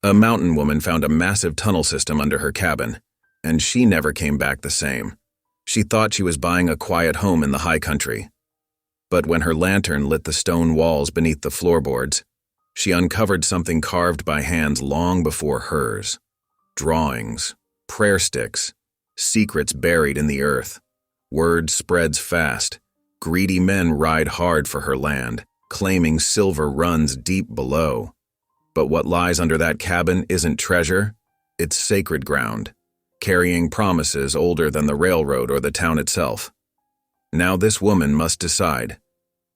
A mountain woman found a massive tunnel system under her cabin, and she never came back the same. She thought she was buying a quiet home in the high country. But when her lantern lit the stone walls beneath the floorboards, she uncovered something carved by hands long before hers. Drawings, prayer sticks, secrets buried in the earth. Word spreads fast. Greedy men ride hard for her land, claiming silver runs deep below. But what lies under that cabin isn't treasure, it's sacred ground, carrying promises older than the railroad or the town itself. Now this woman must decide: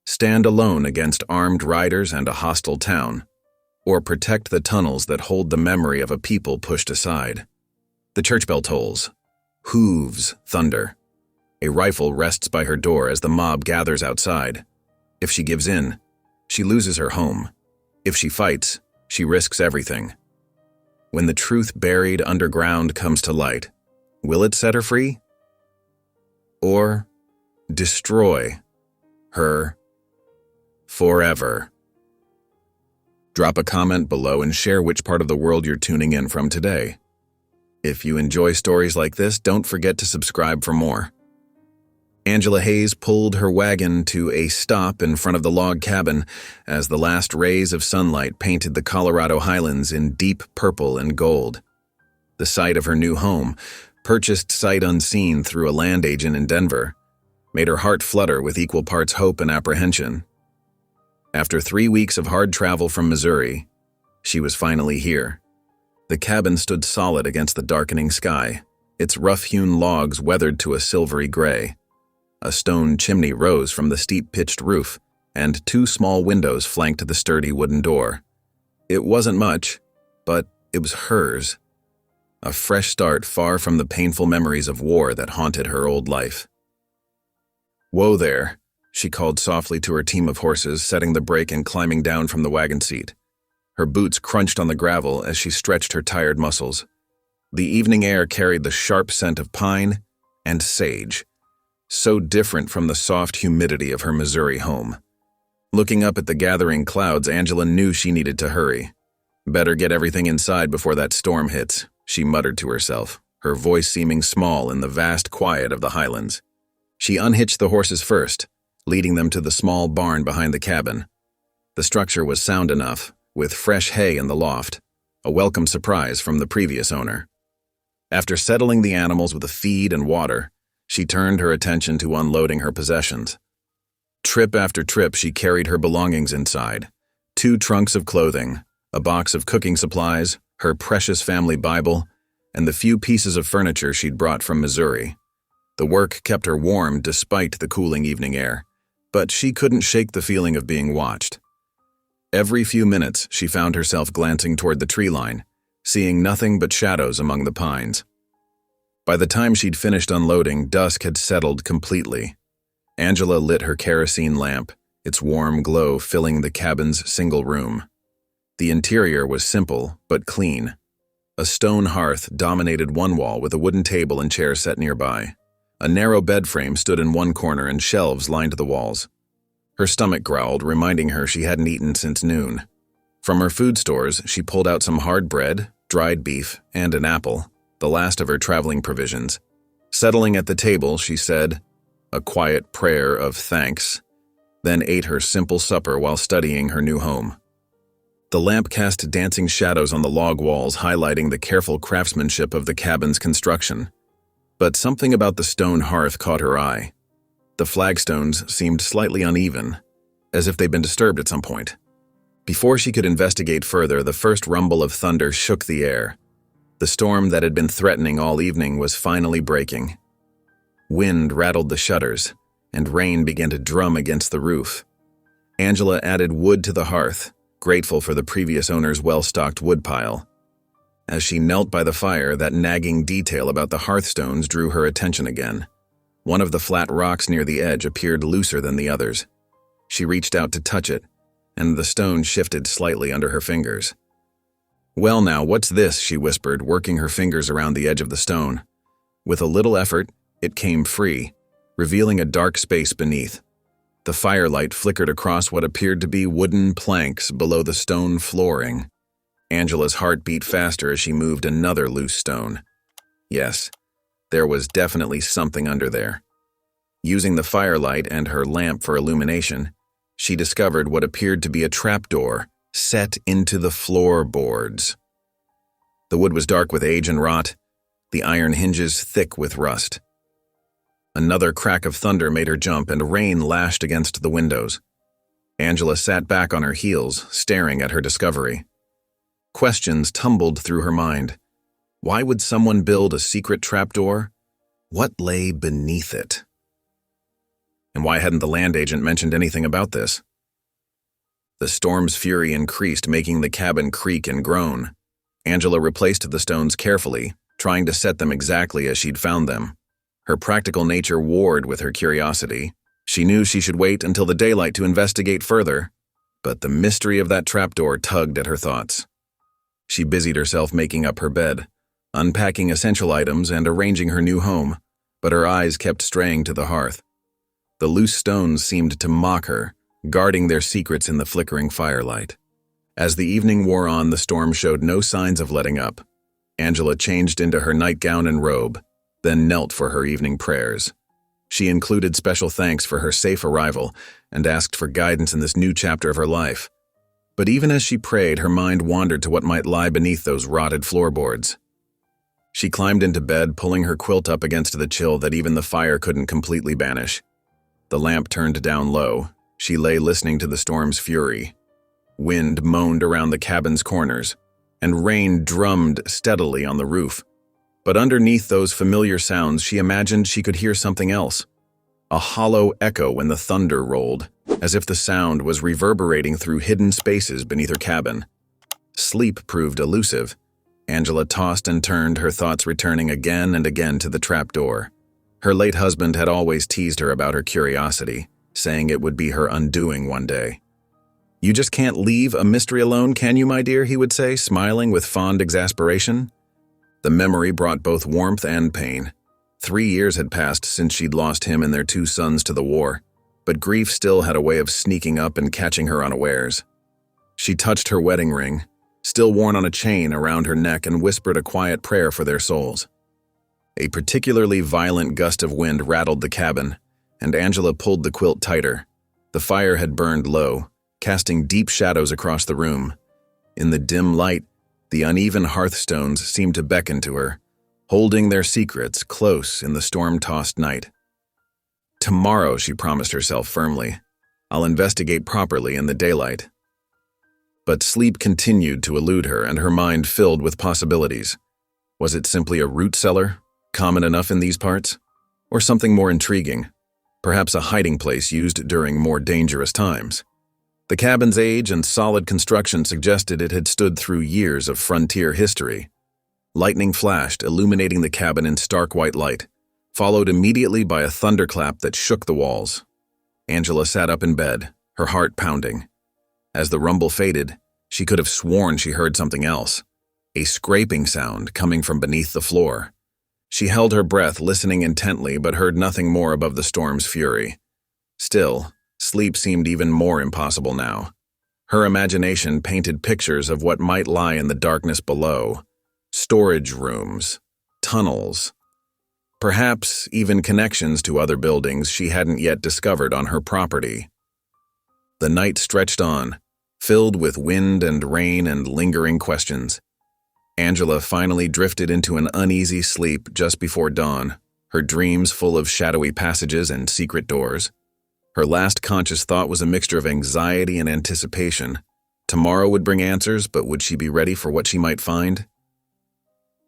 stand alone against armed riders and a hostile town, or protect the tunnels that hold the memory of a people pushed aside. The church bell tolls. Hooves thunder. A rifle rests by her door as the mob gathers outside. If she gives in, she loses her home. If she fights, she risks everything. When the truth buried underground comes to light, will it set her free? Or destroy her forever? Drop a comment below and share which part of the world you're tuning in from today. If you enjoy stories like this, don't forget to subscribe for more. Angela Hayes pulled her wagon to a stop in front of the log cabin as the last rays of sunlight painted the Colorado Highlands in deep purple and gold. The sight of her new home, purchased sight unseen through a land agent in Denver, made her heart flutter with equal parts hope and apprehension. After 3 weeks of hard travel from Missouri, she was finally here. The cabin stood solid against the darkening sky, its rough-hewn logs weathered to a silvery gray. A stone chimney rose from the steep pitched roof, and 2 small windows flanked the sturdy wooden door. It wasn't much, but it was hers. A fresh start far from the painful memories of war that haunted her old life. "Whoa there," she called softly to her team of horses, setting the brake and climbing down from the wagon seat. Her boots crunched on the gravel as she stretched her tired muscles. The evening air carried the sharp scent of pine and sage, so different from the soft humidity of her Missouri home. Looking up at the gathering clouds, Angela knew she needed to hurry. "Better get everything inside before that storm hits," she muttered to herself, her voice seeming small in the vast quiet of the highlands. She unhitched the horses first, leading them to the small barn behind the cabin. The structure was sound enough, with fresh hay in the loft, a welcome surprise from the previous owner. After settling the animals with a feed and water, she turned her attention to unloading her possessions. Trip after trip, she carried her belongings inside: 2 trunks of clothing, a box of cooking supplies, her precious family Bible, and the few pieces of furniture she'd brought from Missouri. The work kept her warm despite the cooling evening air, but she couldn't shake the feeling of being watched. Every few minutes, she found herself glancing toward the tree line, seeing nothing but shadows among the pines. By the time she'd finished unloading, dusk had settled completely. Angela lit her kerosene lamp, its warm glow filling the cabin's single room. The interior was simple but clean. A stone hearth dominated one wall with a wooden table and chair set nearby. A narrow bed frame stood in one corner and shelves lined the walls. Her stomach growled, reminding her she hadn't eaten since noon. From her food stores, she pulled out some hard bread, dried beef, and an apple, the last of her traveling provisions. Settling at the table, she said a quiet prayer of thanks, then ate her simple supper while studying her new home. The lamp cast dancing shadows on the log walls, highlighting the careful craftsmanship of the cabin's construction. But something about the stone hearth caught her eye. The flagstones seemed slightly uneven, as if they'd been disturbed at some point. Before she could investigate further, the first rumble of thunder shook the air. The storm that had been threatening all evening was finally breaking. Wind rattled the shutters, and rain began to drum against the roof. Angela added wood to the hearth, grateful for the previous owner's well-stocked woodpile. As she knelt by the fire, that nagging detail about the hearthstones drew her attention again. One of the flat rocks near the edge appeared looser than the others. She reached out to touch it, and the stone shifted slightly under her fingers. "Well now, what's this?" she whispered, working her fingers around the edge of the stone. With a little effort, it came free, revealing a dark space beneath. The firelight flickered across what appeared to be wooden planks below the stone flooring. Angela's heart beat faster as she moved another loose stone. Yes, there was definitely something under there. Using the firelight and her lamp for illumination, she discovered what appeared to be a trapdoor set into the floorboards. The wood was dark with age and rot, the iron hinges thick with rust. Another crack of thunder made her jump, and rain lashed against the windows. Angela sat back on her heels, staring at her discovery. Questions tumbled through her mind. Why would someone build a secret trapdoor? What lay beneath it? And why hadn't the land agent mentioned anything about this? The storm's fury increased, making the cabin creak and groan. Angela replaced the stones carefully, trying to set them exactly as she'd found them. Her practical nature warred with her curiosity. She knew she should wait until the daylight to investigate further, but the mystery of that trapdoor tugged at her thoughts. She busied herself making up her bed, unpacking essential items and arranging her new home, but her eyes kept straying to the hearth. The loose stones seemed to mock her, guarding their secrets in the flickering firelight. As the evening wore on, the storm showed no signs of letting up. Angela changed into her nightgown and robe, then knelt for her evening prayers. She included special thanks for her safe arrival and asked for guidance in this new chapter of her life. But even as she prayed, her mind wandered to what might lie beneath those rotted floorboards. She climbed into bed, pulling her quilt up against the chill that even the fire couldn't completely banish. The lamp turned down low. She lay listening to the storm's fury. Wind moaned around the cabin's corners, and rain drummed steadily on the roof. But underneath those familiar sounds, she imagined she could hear something else. A hollow echo when the thunder rolled, as if the sound was reverberating through hidden spaces beneath her cabin. Sleep proved elusive. Angela tossed and turned, her thoughts returning again and again to the trapdoor. Her late husband had always teased her about her curiosity, saying it would be her undoing one day. "You just can't leave a mystery alone, can you, my dear?" he would say, smiling with fond exasperation. The memory brought both warmth and pain. 3 years had passed since she'd lost him and their 2 sons to the war, but grief still had a way of sneaking up and catching her unawares. She touched her wedding ring, still worn on a chain around her neck, and whispered a quiet prayer for their souls. A particularly violent gust of wind rattled the cabin, and Angela pulled the quilt tighter. The fire had burned low, casting deep shadows across the room. In the dim light, the uneven hearthstones seemed to beckon to her, holding their secrets close in the storm-tossed night. "Tomorrow," she promised herself firmly, "I'll investigate properly in the daylight." But sleep continued to elude her, and her mind filled with possibilities. Was it simply a root cellar, common enough in these parts? Or something more intriguing, perhaps a hiding place used during more dangerous times? The cabin's age and solid construction suggested it had stood through years of frontier history. Lightning flashed, illuminating the cabin in stark white light, followed immediately by a thunderclap that shook the walls. Angela sat up in bed, her heart pounding. As the rumble faded, she could have sworn she heard something else, a scraping sound coming from beneath the floor. She held her breath, listening intently, but heard nothing more above the storm's fury. Still, sleep seemed even more impossible now. Her imagination painted pictures of what might lie in the darkness below: storage rooms, tunnels, perhaps even connections to other buildings she hadn't yet discovered on her property. The night stretched on, filled with wind and rain and lingering questions. Angela finally drifted into an uneasy sleep just before dawn, her dreams full of shadowy passages and secret doors. Her last conscious thought was a mixture of anxiety and anticipation. Tomorrow would bring answers, but would she be ready for what she might find?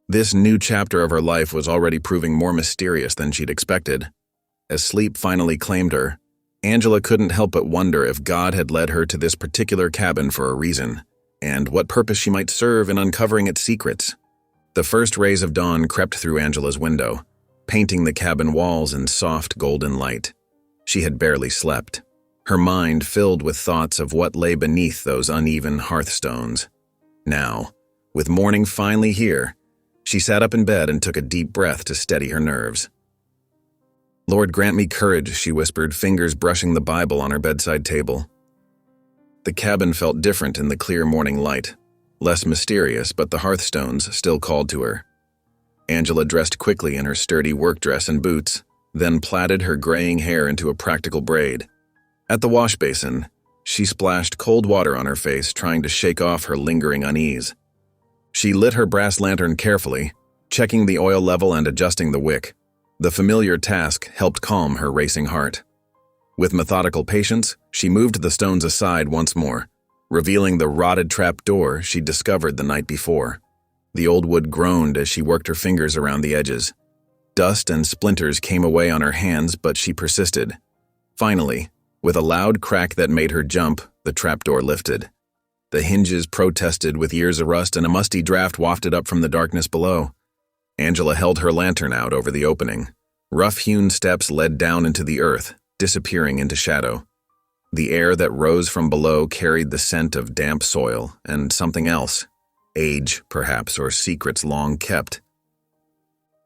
This new chapter of her life was already proving more mysterious than she'd expected. As sleep finally claimed her, Angela couldn't help but wonder if God had led her to this particular cabin for a reason, and what purpose she might serve in uncovering its secrets. The first rays of dawn crept through Angela's window, painting the cabin walls in soft golden light. She had barely slept, her mind filled with thoughts of what lay beneath those uneven hearthstones. Now, with morning finally here, she sat up in bed and took a deep breath to steady her nerves. "Lord, grant me courage," she whispered, fingers brushing the Bible on her bedside table. The cabin felt different in the clear morning light. less mysterious, but the hearthstones still called to her. Angela dressed quickly in her sturdy work dress and boots, then plaited her graying hair into a practical braid. At the wash basin, she splashed cold water on her face, trying to shake off her lingering unease. She lit her brass lantern carefully, checking the oil level and adjusting the wick. The familiar task helped calm her racing heart. With methodical patience, she moved the stones aside once more, revealing the rotted trap door she'd discovered the night before. The old wood groaned as she worked her fingers around the edges. Dust and splinters came away on her hands, but she persisted. Finally, with a loud crack that made her jump, the trapdoor lifted. The hinges protested with years of rust, and a musty draft wafted up from the darkness below. Angela held her lantern out over the opening. Rough-hewn steps led down into the earth, disappearing into shadow. The air that rose from below carried the scent of damp soil and something else. Age, perhaps, or secrets long kept.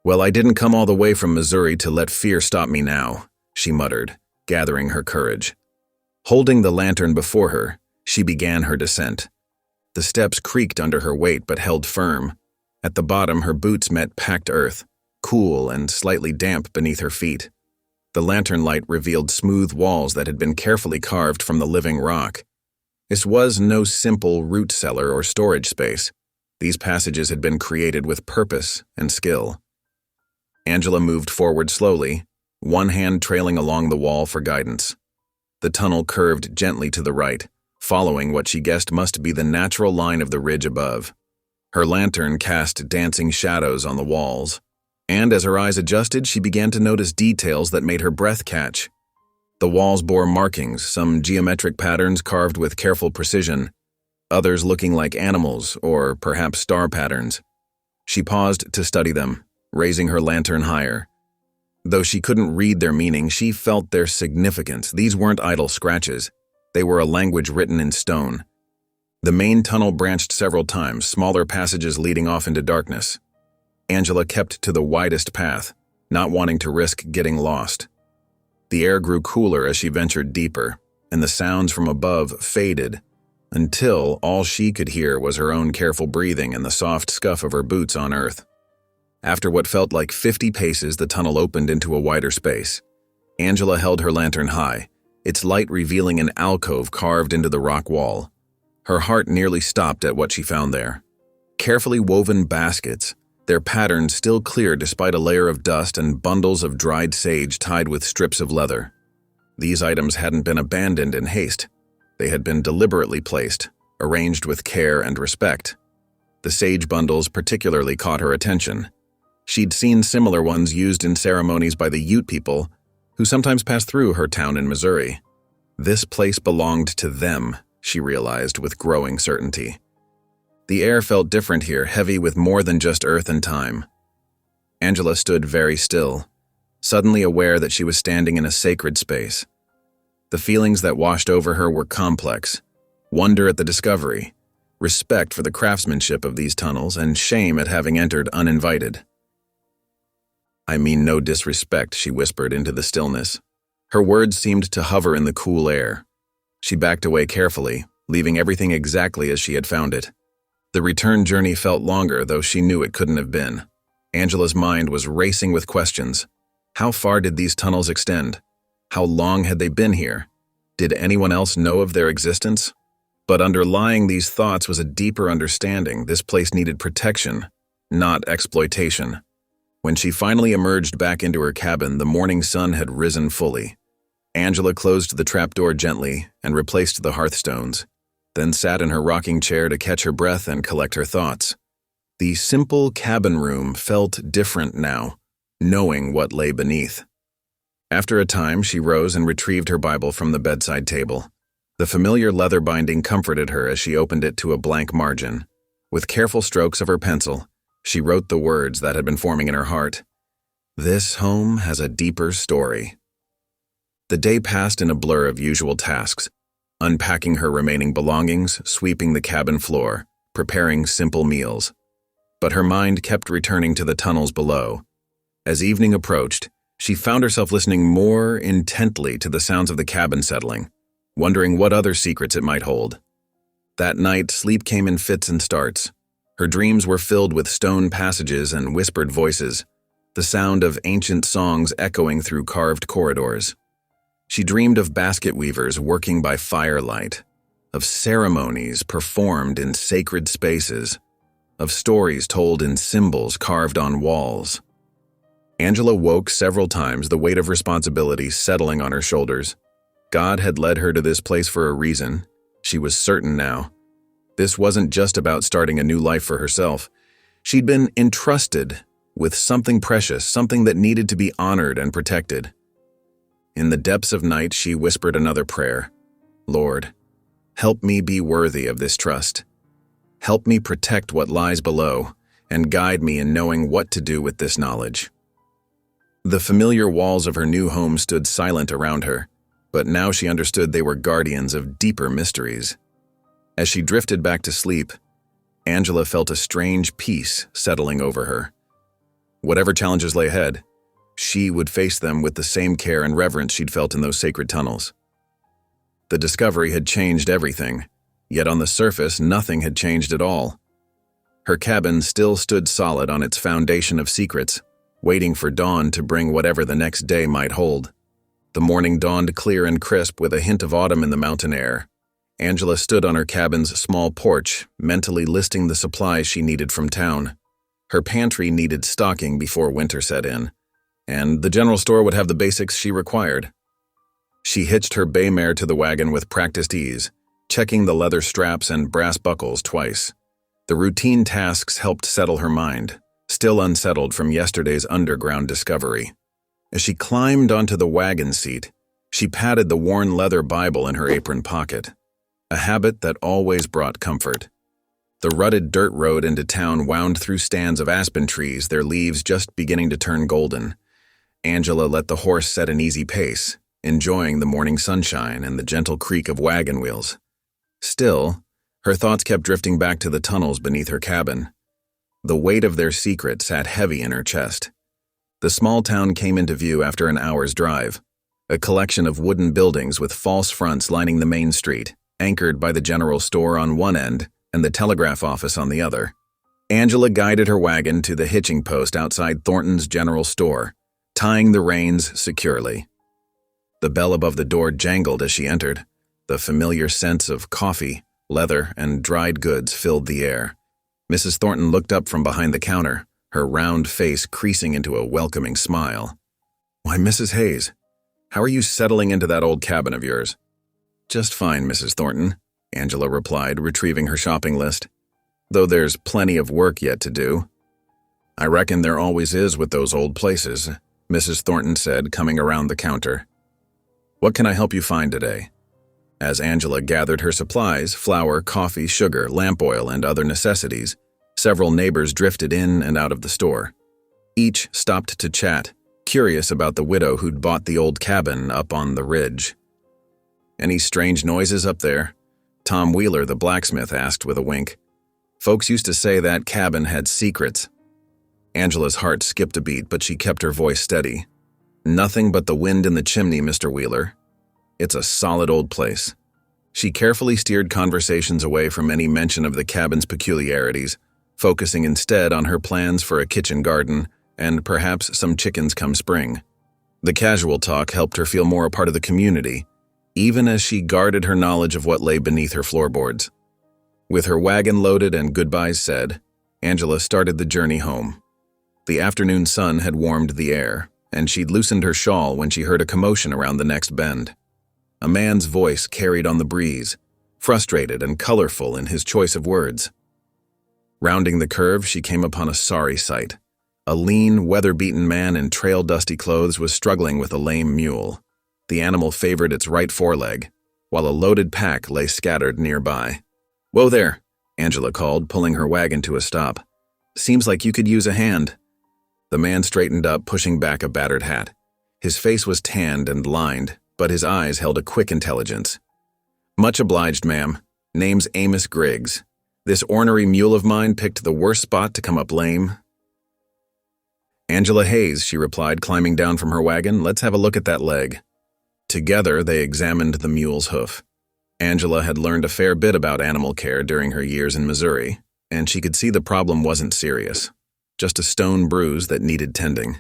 "Well, I didn't come all the way from Missouri to let fear stop me now," she muttered, gathering her courage. Holding the lantern before her, she began her descent. The steps creaked under her weight but held firm. At the bottom, her boots met packed earth, cool and slightly damp beneath her feet. The lantern light revealed smooth walls that had been carefully carved from the living rock. This was no simple root cellar or storage space. These passages had been created with purpose and skill. Angela moved forward slowly, one hand trailing along the wall for guidance. The tunnel curved gently to the right, following what she guessed must be the natural line of the ridge above. Her lantern cast dancing shadows on the walls, and as her eyes adjusted, she began to notice details that made her breath catch. The walls bore markings, some geometric patterns carved with careful precision, others looking like animals or perhaps star patterns. She paused to study them, raising her lantern higher. Though she couldn't read their meaning, she felt their significance. These weren't idle scratches. They were a language written in stone. The main tunnel branched several times, smaller passages leading off into darkness. Angela kept to the widest path, not wanting to risk getting lost. The air grew cooler as she ventured deeper, and the sounds from above faded, until all she could hear was her own careful breathing and the soft scuff of her boots on earth. After what felt like 50 paces, the tunnel opened into a wider space. Angela held her lantern high, its light revealing an alcove carved into the rock wall. Her heart nearly stopped at what she found there. Carefully woven baskets, their patterns still clear despite a layer of dust, and bundles of dried sage tied with strips of leather. These items hadn't been abandoned in haste. They had been deliberately placed, arranged with care and respect. The sage bundles particularly caught her attention. She'd seen similar ones used in ceremonies by the Ute people, who sometimes passed through her town in Missouri. This place belonged to them, she realized with growing certainty. The air felt different here, heavy with more than just earth and time. Angela stood very still, suddenly aware that she was standing in a sacred space. The feelings that washed over her were complex: wonder at the discovery, respect for the craftsmanship of these tunnels, and shame at having entered uninvited. "I mean no disrespect," she whispered into the stillness. Her words seemed to hover in the cool air. She backed away carefully, leaving everything exactly as she had found it. The return journey felt longer, though she knew it couldn't have been. Angela's mind was racing with questions. How far did these tunnels extend? How long had they been here? Did anyone else know of their existence? But underlying these thoughts was a deeper understanding. This place needed protection, not exploitation. When she finally emerged back into her cabin, the morning sun had risen fully. Angela closed the trapdoor gently and replaced the hearthstones, then sat in her rocking chair to catch her breath and collect her thoughts. The simple cabin room felt different now, knowing what lay beneath. After a time, she rose and retrieved her Bible from the bedside table. The familiar leather binding comforted her as she opened it to a blank margin. With careful strokes of her pencil, she wrote the words that had been forming in her heart. "This home has a deeper story." The day passed in a blur of usual tasks, unpacking her remaining belongings, sweeping the cabin floor, preparing simple meals. But her mind kept returning to the tunnels below. As evening approached, she found herself listening more intently to the sounds of the cabin settling, wondering what other secrets it might hold. That night, sleep came in fits and starts. Her dreams were filled with stone passages and whispered voices, the sound of ancient songs echoing through carved corridors. She dreamed of basket weavers working by firelight, of ceremonies performed in sacred spaces, of stories told in symbols carved on walls. Angela woke several times, the weight of responsibility settling on her shoulders. God had led her to this place for a reason. She was certain now. This wasn't just about starting a new life for herself. She'd been entrusted with something precious, something that needed to be honored and protected. In the depths of night, she whispered another prayer. Lord, help me be worthy of this trust. Help me protect what lies below, and guide me in knowing what to do with this knowledge. The familiar walls of her new home stood silent around her, but now she understood they were guardians of deeper mysteries. As she drifted back to sleep, Angela felt a strange peace settling over her. Whatever challenges lay ahead, she would face them with the same care and reverence she'd felt in those sacred tunnels. The discovery had changed everything, yet on the surface, nothing had changed at all. Her cabin still stood solid on its foundation of secrets, waiting for dawn to bring whatever the next day might hold. The morning dawned clear and crisp with a hint of autumn in the mountain air. Angela stood on her cabin's small porch, mentally listing the supplies she needed from town. Her pantry needed stocking before winter set in, and the general store would have the basics she required. She hitched her bay mare to the wagon with practiced ease, checking the leather straps and brass buckles twice. The routine tasks helped settle her mind, still unsettled from yesterday's underground discovery. As she climbed onto the wagon seat, she patted the worn leather Bible in her apron pocket, a habit that always brought comfort. The rutted dirt road into town wound through stands of aspen trees, their leaves just beginning to turn golden. Angela let the horse set an easy pace, enjoying the morning sunshine and the gentle creak of wagon wheels. Still, her thoughts kept drifting back to the tunnels beneath her cabin. The weight of their secret sat heavy in her chest. The small town came into view after an hour's drive, a collection of wooden buildings with false fronts lining the main street, anchored by the general store on one end and the telegraph office on the other. Angela guided her wagon to the hitching post outside Thornton's general store, tying the reins securely. The bell above the door jangled as she entered. The familiar scents of coffee, leather, and dried goods filled the air. Mrs. Thornton looked up from behind the counter, her round face creasing into a welcoming smile. "Why, Mrs. Hayes, how are you settling into that old cabin of yours?" "Just fine, Mrs. Thornton," Angela replied, retrieving her shopping list. "Though there's plenty of work yet to do." "I reckon there always is with those old places," Mrs. Thornton said, coming around the counter. "What can I help you find today?" As Angela gathered her supplies, flour, coffee, sugar, lamp oil, and other necessities, several neighbors drifted in and out of the store. Each stopped to chat, curious about the widow who'd bought the old cabin up on the ridge. "Any strange noises up there?" Tom Wheeler, the blacksmith, asked with a wink. "Folks used to say that cabin had secrets." Angela's heart skipped a beat, but she kept her voice steady. "Nothing but the wind in the chimney, Mr. Wheeler. It's a solid old place." She carefully steered conversations away from any mention of the cabin's peculiarities, focusing instead on her plans for a kitchen garden and perhaps some chickens come spring. The casual talk helped her feel more a part of the community, even as she guarded her knowledge of what lay beneath her floorboards. With her wagon loaded and goodbyes said, Angela started the journey home. The afternoon sun had warmed the air, and she'd loosened her shawl when she heard a commotion around the next bend. A man's voice carried on the breeze, frustrated and colorful in his choice of words. Rounding the curve, she came upon a sorry sight. A lean, weather-beaten man in trail-dusty clothes was struggling with a lame mule. The animal favored its right foreleg, while a loaded pack lay scattered nearby. "Whoa there," Angela called, pulling her wagon to a stop. "Seems like you could use a hand." The man straightened up, pushing back a battered hat. His face was tanned and lined, but his eyes held a quick intelligence. "Much obliged, ma'am. Name's Amos Griggs. This ornery mule of mine picked the worst spot to come up lame." "Angela Hayes," she replied, climbing down from her wagon. "Let's have a look at that leg." Together, they examined the mule's hoof. Angela had learned a fair bit about animal care during her years in Missouri, and she could see the problem wasn't serious, just a stone bruise that needed tending.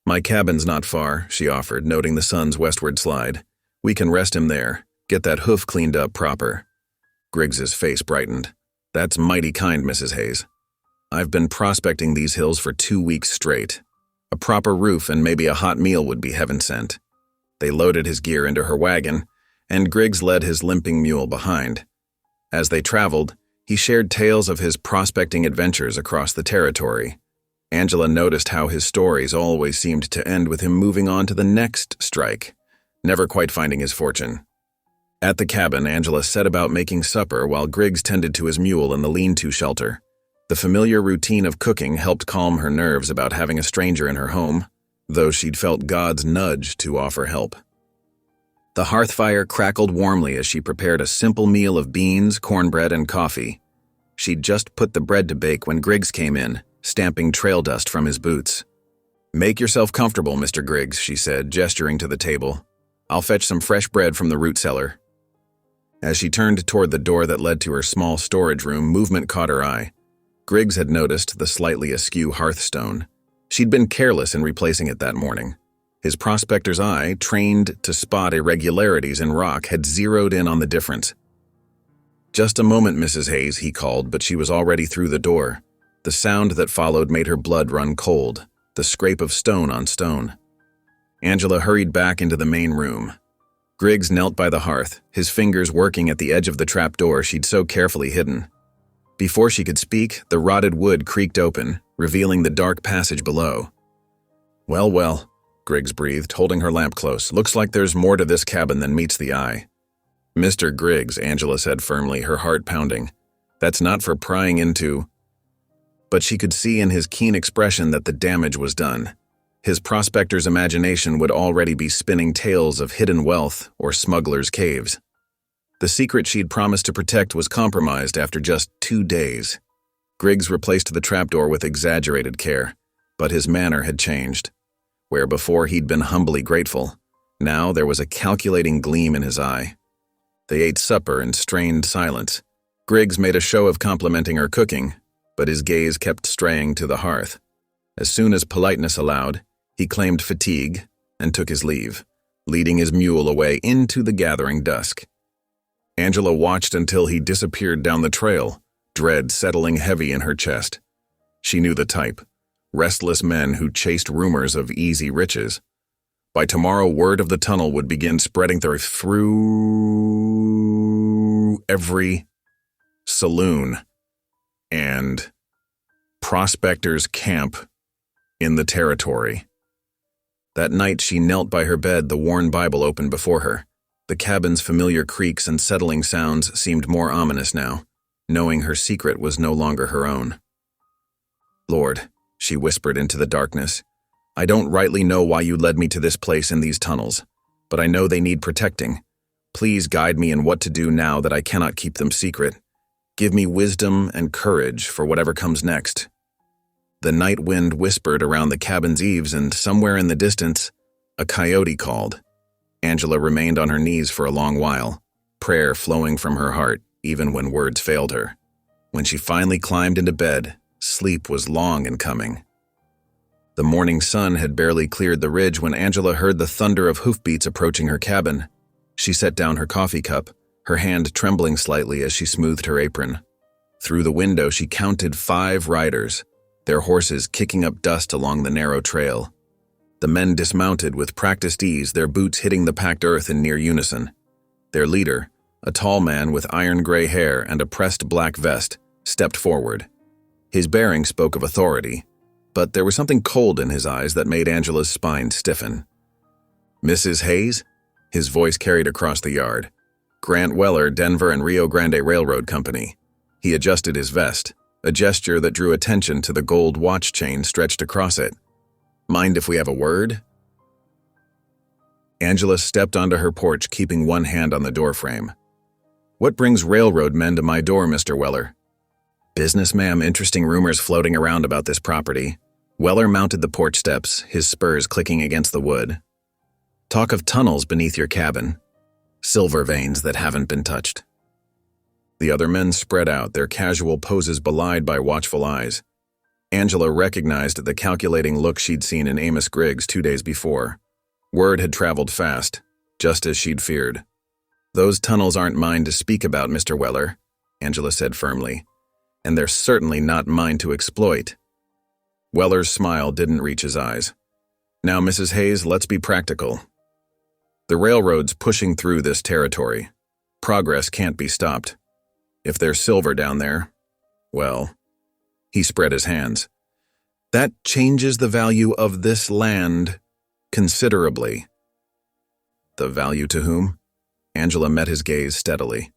"My cabin's not far," she offered, noting the sun's westward slide. "We can rest him there, get that hoof cleaned up proper." Griggs's face brightened. "That's mighty kind, Mrs. Hayes. I've been prospecting these hills for 2 weeks straight. A proper roof and maybe a hot meal would be heaven sent." They loaded his gear into her wagon, and Griggs led his limping mule behind. As they traveled, he shared tales of his prospecting adventures across the territory. Angela noticed how his stories always seemed to end with him moving on to the next strike, never quite finding his fortune. At the cabin, Angela set about making supper while Griggs tended to his mule in the lean-to shelter. The familiar routine of cooking helped calm her nerves about having a stranger in her home, though she'd felt God's nudge to offer help. The hearth fire crackled warmly as she prepared a simple meal of beans, cornbread, and coffee. She'd just put the bread to bake when Griggs came in, stamping trail dust from his boots. "Make yourself comfortable, Mr. Griggs," she said, gesturing to the table. "I'll fetch some fresh bread from the root cellar." As she turned toward the door that led to her small storage room, movement caught her eye. Griggs had noticed the slightly askew hearthstone. She'd been careless in replacing it that morning. His prospector's eye, trained to spot irregularities in rock, had zeroed in on the difference. "Just a moment, Mrs. Hayes," he called, but she was already through the door. The sound that followed made her blood run cold, the scrape of stone on stone. Angela hurried back into the main room. Griggs knelt by the hearth, his fingers working at the edge of the trapdoor she'd so carefully hidden. Before she could speak, the rotted wood creaked open, revealing the dark passage below. "Well, well," Griggs breathed, holding her lamp close. "Looks like there's more to this cabin than meets the eye." "Mr. Griggs," Angela said firmly, her heart pounding. "That's not for prying into—" But she could see in his keen expression that the damage was done. His prospector's imagination would already be spinning tales of hidden wealth or smugglers' caves. The secret she'd promised to protect was compromised after just 2 days. Griggs replaced the trapdoor with exaggerated care, but his manner had changed. Where before he'd been humbly grateful, now there was a calculating gleam in his eye. They ate supper in strained silence. Griggs made a show of complimenting her cooking, but his gaze kept straying to the hearth. As soon as politeness allowed, he claimed fatigue and took his leave, leading his mule away into the gathering dusk. Angela watched until he disappeared down the trail, dread settling heavy in her chest. She knew the type, restless men who chased rumors of easy riches. By tomorrow, word of the tunnel would begin spreading through every saloon and prospector's camp in the territory. That night she knelt by her bed, the worn Bible open before her. The cabin's familiar creaks and settling sounds seemed more ominous now, knowing her secret was no longer her own. "Lord," she whispered into the darkness, "I don't rightly know why you led me to this place in these tunnels, but I know they need protecting. Please guide me in what to do now that I cannot keep them secret. Give me wisdom and courage for whatever comes next." The night wind whispered around the cabin's eaves, and somewhere in the distance, a coyote called. Angela remained on her knees for a long while, prayer flowing from her heart even when words failed her. When she finally climbed into bed, sleep was long in coming. The morning sun had barely cleared the ridge when Angela heard the thunder of hoofbeats approaching her cabin. She set down her coffee cup, her hand trembling slightly as she smoothed her apron. Through the window she counted 5 riders, their horses kicking up dust along the narrow trail. The men dismounted with practiced ease, their boots hitting the packed earth in near unison. Their leader, a tall man with iron-gray hair and a pressed black vest, stepped forward. His bearing spoke of authority, but there was something cold in his eyes that made Angela's spine stiffen. "Mrs. Hayes?" His voice carried across the yard. "Grant Weller, Denver and Rio Grande Railroad Company." He adjusted his vest, a gesture that drew attention to the gold watch chain stretched across it. "Mind if we have a word?" Angela stepped onto her porch, keeping one hand on the doorframe. "What brings railroad men to my door, Mr. Weller?" "Business, ma'am. Interesting rumors floating around about this property." Weller mounted the porch steps, his spurs clicking against the wood. "Talk of tunnels beneath your cabin." silver veins that haven't been touched. The other men spread out, their casual poses belied by watchful eyes. Angela recognized the calculating look she'd seen in Amos Griggs 2 days before. Word had traveled fast, just as she'd feared. "Those tunnels aren't mine to speak about, Mr. Weller," Angela said firmly, "and they're certainly not mine to exploit." Weller's smile didn't reach his eyes. "Now, Mrs. Hayes, let's be practical. The railroad's pushing through this territory. Progress can't be stopped. If there's silver down there, well," he spread his hands, "that changes the value of this land considerably." "The value to whom?" Angela met his gaze steadily.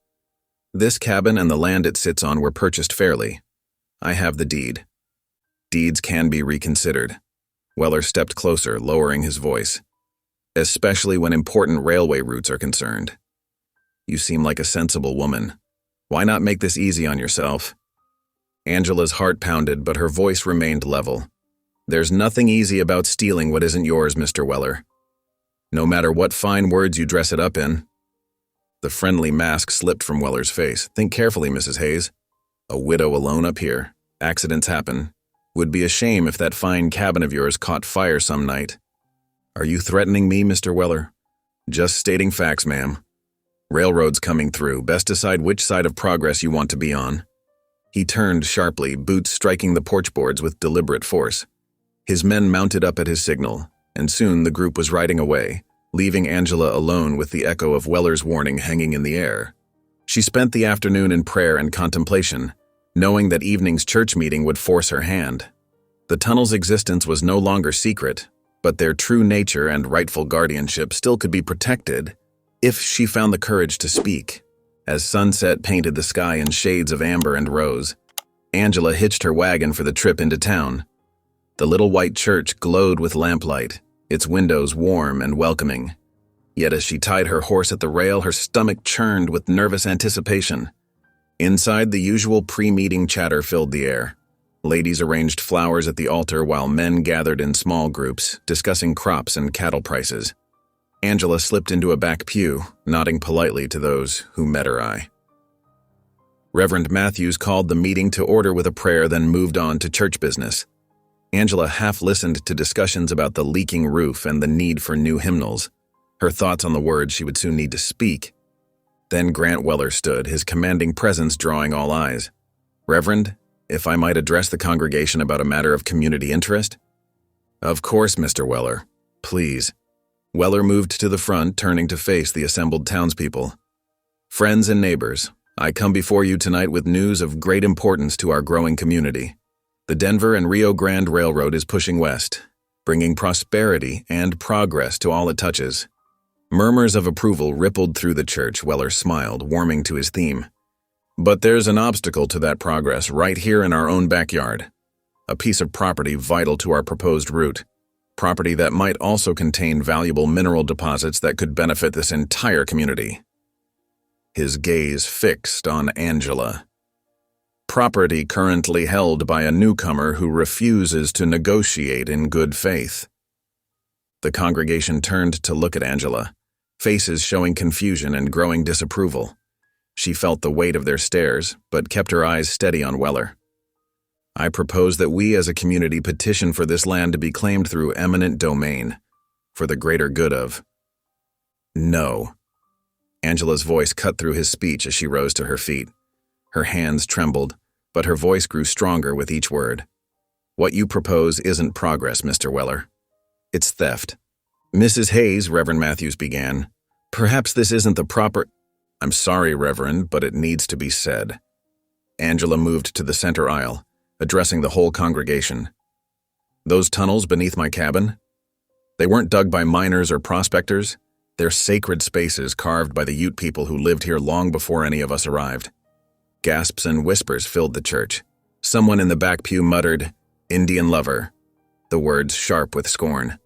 "This cabin and the land it sits on were purchased fairly. I have the deed. Deeds can be reconsidered." Weller stepped closer, lowering his voice. "Especially when important railway routes are concerned. You seem like a sensible woman. Why not make this easy on yourself?" Angela's heart pounded, but her voice remained level. "There's nothing easy about stealing what isn't yours, Mr. Weller. No matter what fine words you dress it up in." The friendly mask slipped from Weller's face. "Think carefully, Mrs. Hayes. A widow alone up here. Accidents happen. Would be a shame if that fine cabin of yours caught fire some night." "Are you threatening me, Mr. Weller?" "Just stating facts, ma'am. Railroad's coming through. Best decide which side of progress you want to be on." He turned sharply, boots striking the porch boards with deliberate force. His men mounted up at his signal, and soon the group was riding away, leaving Angela alone with the echo of Weller's warning hanging in the air. She spent the afternoon in prayer and contemplation, knowing that evening's church meeting would force her hand. The tunnel's existence was no longer secret, but their true nature and rightful guardianship still could be protected if she found the courage to speak. As sunset painted the sky in shades of amber and rose, Angela hitched her wagon for the trip into town. The little white church glowed with lamplight, its windows warm and welcoming. Yet as she tied her horse at the rail, her stomach churned with nervous anticipation. Inside, the usual pre-meeting chatter filled the air. Ladies arranged flowers at the altar while men gathered in small groups, discussing crops and cattle prices. Angela slipped into a back pew, nodding politely to those who met her eye. Reverend Matthews called the meeting to order with a prayer, then moved on to church business. Angela half listened to discussions about the leaking roof and the need for new hymnals, her thoughts on the words she would soon need to speak. Then Grant Weller stood, his commanding presence drawing all eyes. "Reverend, if I might address the congregation about a matter of community interest?" "Of course, Mr. Weller. Please." Weller moved to the front, turning to face the assembled townspeople. "Friends and neighbors, I come before you tonight with news of great importance to our growing community. The Denver and Rio Grande Railroad is pushing west, bringing prosperity and progress to all it touches." Murmurs of approval rippled through the church. Weller smiled, warming to his theme. "But there's an obstacle to that progress right here in our own backyard. A piece of property vital to our proposed route. Property that might also contain valuable mineral deposits that could benefit this entire community." His gaze fixed on Angela. "Property currently held by a newcomer who refuses to negotiate in good faith." The congregation turned to look at Angela, faces showing confusion and growing disapproval. She felt the weight of their stares, but kept her eyes steady on Weller. "I propose that we as a community petition for this land to be claimed through eminent domain, for the greater good of—" "No." Angela's voice cut through his speech as she rose to her feet. Her hands trembled, but her voice grew stronger with each word. "What you propose isn't progress, Mr. Weller. It's theft." "Mrs. Hayes," Reverend Matthews began, "perhaps this isn't the proper—" "I'm sorry, Reverend, but it needs to be said." Angela moved to the center aisle, addressing the whole congregation. "Those tunnels beneath my cabin? They weren't dug by miners or prospectors. They're sacred spaces carved by the Ute people who lived here long before any of us arrived." Gasps and whispers filled the church. Someone in the back pew muttered, "Indian lover," the words sharp with scorn.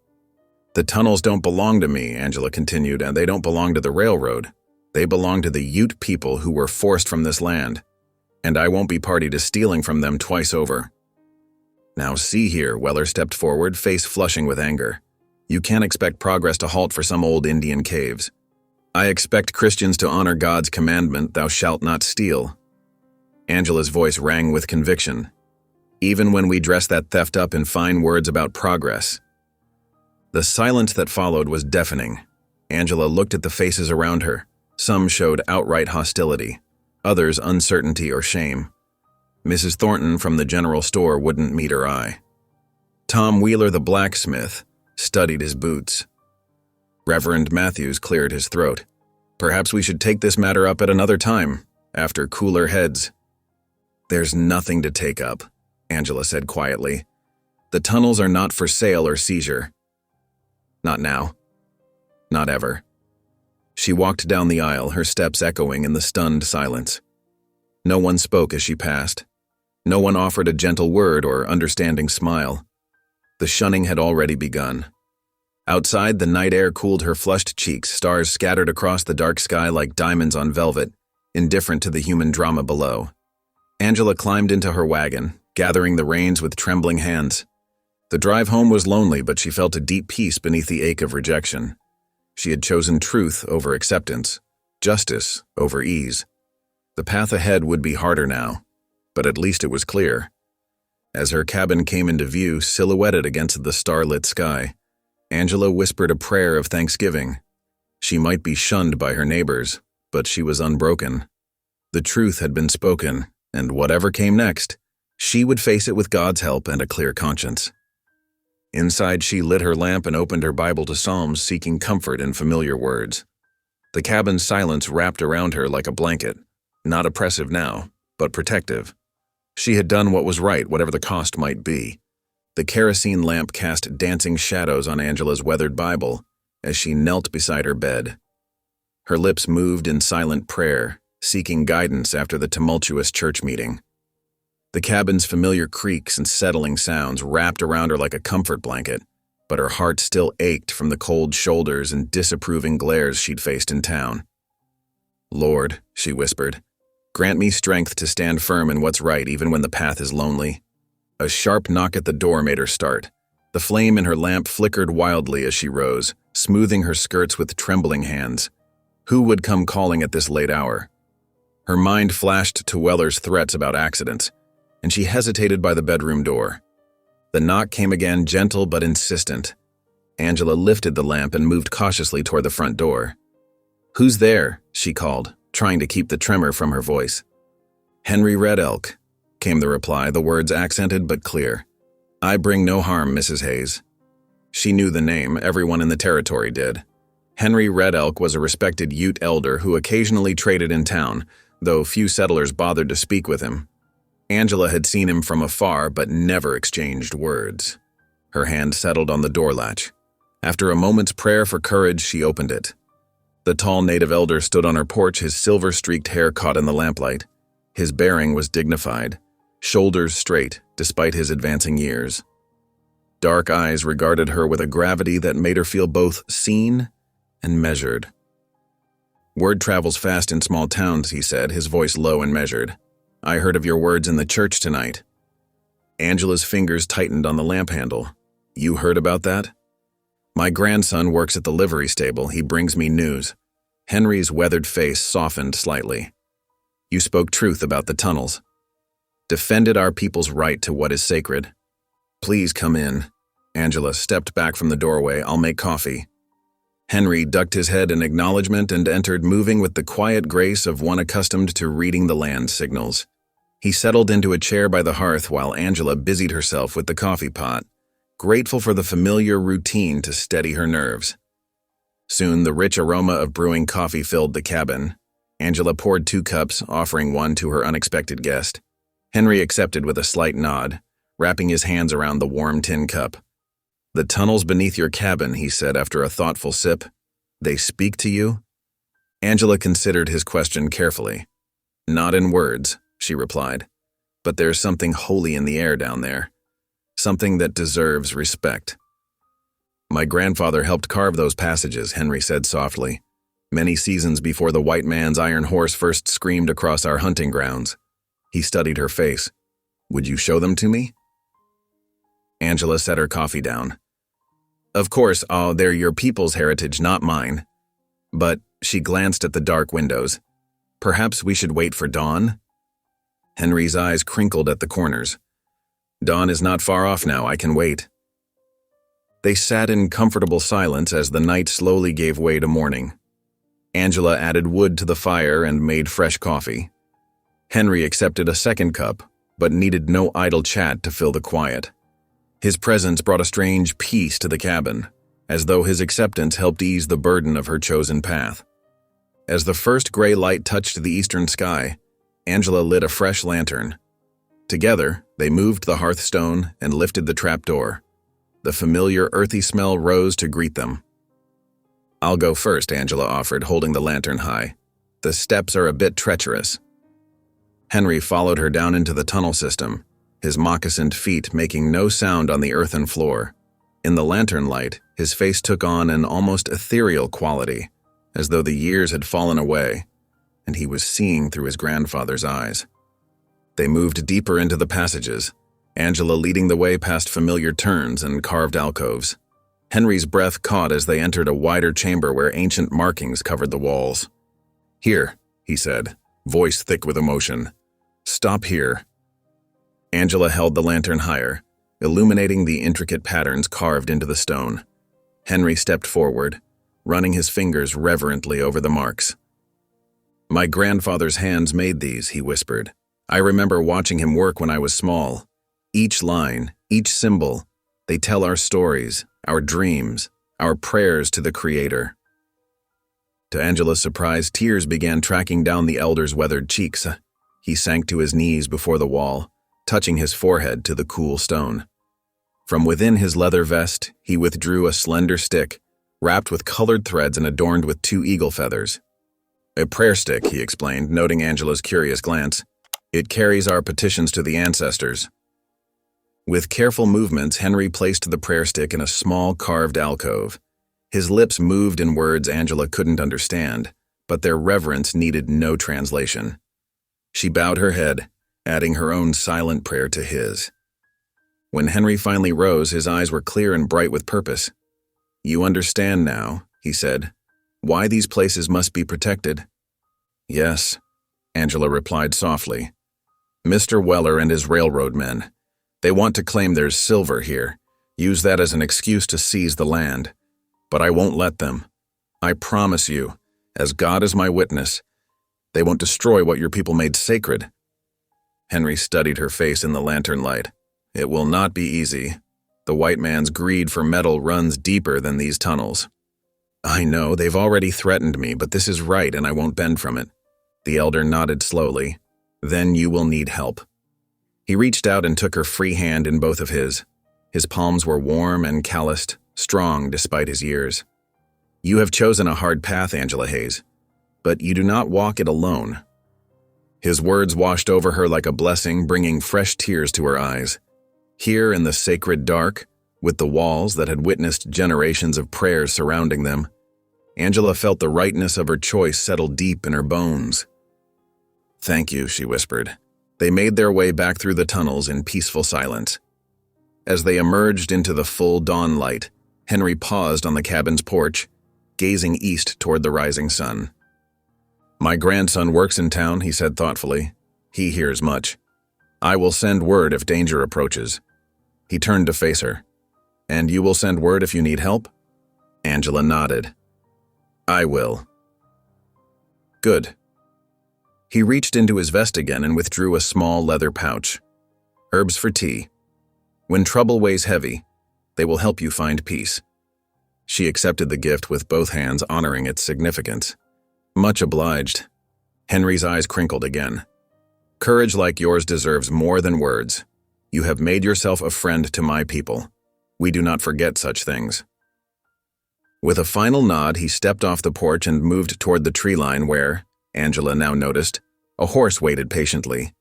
"The tunnels don't belong to me," Angela continued, "and they don't belong to the railroad. They belong to the Ute people who were forced from this land, and I won't be party to stealing from them twice over." "Now see here," Weller stepped forward, face flushing with anger. "You can't expect progress to halt for some old Indian caves. I expect Christians to honor God's commandment, thou shalt not steal. Angela's voice rang with conviction, even when we dress that theft up in fine words about progress. The silence that followed was deafening. Angela looked at the faces around her. Some showed outright hostility, others uncertainty or shame. Mrs. Thornton from the general store wouldn't meet her eye. Tom Wheeler, the blacksmith, studied his boots. Reverend Matthews cleared his throat. Perhaps we should take this matter up at another time, after cooler heads. There's nothing to take up, Angela said quietly. The tunnels are not for sale or seizure. Not now. Not ever. She walked down the aisle, her steps echoing in the stunned silence. No one spoke as she passed. No one offered a gentle word or understanding smile. The shunning had already begun. Outside, the night air cooled her flushed cheeks, stars scattered across the dark sky like diamonds on velvet, indifferent to the human drama below. Angela climbed into her wagon, gathering the reins with trembling hands. The drive home was lonely, but she felt a deep peace beneath the ache of rejection. She had chosen truth over acceptance, justice over ease. The path ahead would be harder now, but at least it was clear. As her cabin came into view, silhouetted against the starlit sky, Angela whispered a prayer of thanksgiving. She might be shunned by her neighbors, but she was unbroken. The truth had been spoken, and whatever came next, she would face it with God's help and a clear conscience. Inside, she lit her lamp and opened her Bible to Psalms, seeking comfort in familiar words. The cabin's silence wrapped around her like a blanket, not oppressive now, but protective. She had done what was right, whatever the cost might be. The kerosene lamp cast dancing shadows on Angela's weathered Bible as she knelt beside her bed. Her lips moved in silent prayer, seeking guidance after the tumultuous church meeting. The cabin's familiar creaks and settling sounds wrapped around her like a comfort blanket, but her heart still ached from the cold shoulders and disapproving glares she'd faced in town. "Lord," she whispered, "grant me strength to stand firm in what's right even when the path is lonely." A sharp knock at the door made her start. The flame in her lamp flickered wildly as she rose, smoothing her skirts with trembling hands. Who would come calling at this late hour? Her mind flashed to Weller's threats about accidents, and she hesitated by the bedroom door. The knock came again, gentle but insistent. Angela lifted the lamp and moved cautiously toward the front door. "Who's there?" she called, trying to keep the tremor from her voice. "Henry Red Elk," came the reply, the words accented but clear. "I bring no harm, Mrs. Hayes." She knew the name, everyone in the territory did. Henry Red Elk was a respected Ute elder who occasionally traded in town, though few settlers bothered to speak with him. Angela had seen him from afar but never exchanged words. Her hand settled on the door latch. After a moment's prayer for courage, she opened it. The tall native elder stood on her porch, his silver-streaked hair caught in the lamplight. His bearing was dignified, shoulders straight despite his advancing years. Dark eyes regarded her with a gravity that made her feel both seen and measured. "Word travels fast in small towns," he said, his voice low and measured. "I heard of your words in the church tonight." Angela's fingers tightened on the lamp handle. "You heard about that?" "My grandson works at the livery stable. He brings me news." Henry's weathered face softened slightly. "You spoke truth about the tunnels. Defended our people's right to what is sacred. Please come in." Angela stepped back from the doorway. "I'll make coffee." Henry ducked his head in acknowledgement and entered, moving with the quiet grace of one accustomed to reading the land signals. He settled into a chair by the hearth while Angela busied herself with the coffee pot, grateful for the familiar routine to steady her nerves. Soon the rich aroma of brewing coffee filled the cabin. Angela poured 2 cups, offering one to her unexpected guest. Henry accepted with a slight nod, wrapping his hands around the warm tin cup. "The tunnels beneath your cabin," he said after a thoughtful sip. "They speak to you?" Angela considered his question carefully. "Not in words," she replied, "but there's something holy in the air down there. Something that deserves respect." "My grandfather helped carve those passages," Henry said softly, "many seasons before the white man's iron horse first screamed across our hunting grounds." He studied her face. "Would you show them to me?" Angela set her coffee down. "Of course, they're your people's heritage, not mine. But She glanced at the dark windows. Perhaps we should wait for dawn? Henry's eyes crinkled at the corners. Dawn is not far off now, I can wait. They sat in comfortable silence as the night slowly gave way to morning. Angela added wood to the fire and made fresh coffee. Henry accepted a second cup, but needed no idle chat to fill the quiet. His presence brought a strange peace to the cabin, as though his acceptance helped ease the burden of her chosen path. As the first gray light touched the eastern sky, Angela lit a fresh lantern. Together, they moved the hearthstone and lifted the trapdoor. The familiar earthy smell rose to greet them. "I'll go first," Angela offered, holding the lantern high. "The steps are a bit treacherous." Henry followed her down into the tunnel system, his moccasined feet making no sound on the earthen floor. In the lantern light, his face took on an almost ethereal quality, as though the years had fallen away, and he was seeing through his grandfather's eyes. They moved deeper into the passages, Angela leading the way past familiar turns and carved alcoves. Henry's breath caught as they entered a wider chamber where ancient markings covered the walls. "Here," he said, voice thick with emotion. "Stop here." Angela held the lantern higher, illuminating the intricate patterns carved into the stone. Henry stepped forward, running his fingers reverently over the marks. "My grandfather's hands made these," he whispered. "I remember watching him work when I was small. Each line, each symbol, they tell our stories, our dreams, our prayers to the Creator." To Angela's surprise, tears began tracking down the elder's weathered cheeks. He sank to his knees before the wall, touching his forehead to the cool stone. From within his leather vest, he withdrew a slender stick, wrapped with colored threads and adorned with 2 eagle feathers. "A prayer stick," he explained, noting Angela's curious glance. "It carries our petitions to the ancestors." With careful movements, Henry placed the prayer stick in a small carved alcove. His lips moved in words Angela couldn't understand, but their reverence needed no translation. She bowed her head, adding her own silent prayer to his. When Henry finally rose, his eyes were clear and bright with purpose. "You understand now," he said, "why these places must be protected?" "Yes," Angela replied softly. "Mr. Weller and his railroad men. They want to claim there's silver here, use that as an excuse to seize the land. But I won't let them. I promise you, as God is my witness, they won't destroy what your people made sacred." Henry studied her face in the lantern light. "It will not be easy. The white man's greed for metal runs deeper than these tunnels." "I know, they've already threatened me, but this is right and I won't bend from it." The elder nodded slowly. "Then you will need help." He reached out and took her free hand in both of his. His palms were warm and calloused, strong despite his years. "You have chosen a hard path, Angela Hayes, but you do not walk it alone." His words washed over her like a blessing, bringing fresh tears to her eyes. Here in the sacred dark, with the walls that had witnessed generations of prayers surrounding them, Angela felt the rightness of her choice settle deep in her bones. "Thank you," she whispered. They made their way back through the tunnels in peaceful silence. As they emerged into the full dawn light, Henry paused on the cabin's porch, gazing east toward the rising sun. "My grandson works in town," he said thoughtfully. "He hears much. I will send word if danger approaches." He turned to face her. "And you will send word if you need help?" Angela nodded. "I will." "Good." He reached into his vest again and withdrew a small leather pouch. "Herbs for tea. When trouble weighs heavy, they will help you find peace." She accepted the gift with both hands, honoring its significance. "Much obliged." Henry's eyes crinkled again. "Courage like yours deserves more than words. You have made yourself a friend to my people. We do not forget such things." With a final nod, he stepped off the porch and moved toward the tree line where, Angela now noticed, a horse waited patiently.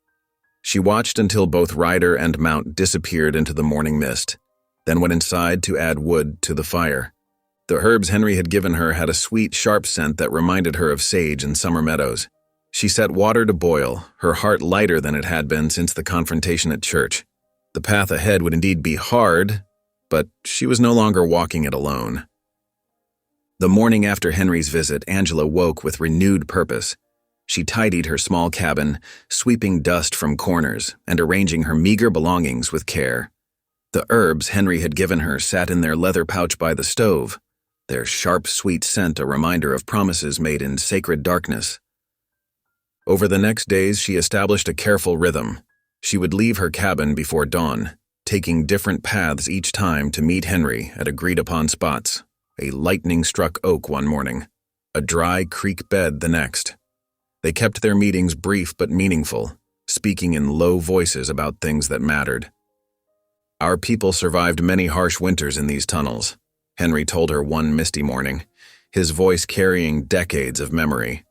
She watched until both rider and mount disappeared into the morning mist, then went inside to add wood to the fire. The herbs Henry had given her had a sweet, sharp scent that reminded her of sage and summer meadows. She set water to boil, her heart lighter than it had been since the confrontation at church. The path ahead would indeed be hard, but she was no longer walking it alone. The morning after Henry's visit, Angela woke with renewed purpose. She tidied her small cabin, sweeping dust from corners and arranging her meager belongings with care. The herbs Henry had given her sat in their leather pouch by the stove, their sharp, sweet scent a reminder of promises made in sacred darkness. Over the next days, she established a careful rhythm. She would leave her cabin before dawn, taking different paths each time to meet Henry at agreed-upon spots. A lightning-struck oak one morning, a dry creek bed the next. They kept their meetings brief but meaningful, speaking in low voices about things that mattered. Our people survived many harsh winters in these tunnels, Henry told her one misty morning, his voice carrying decades of memory.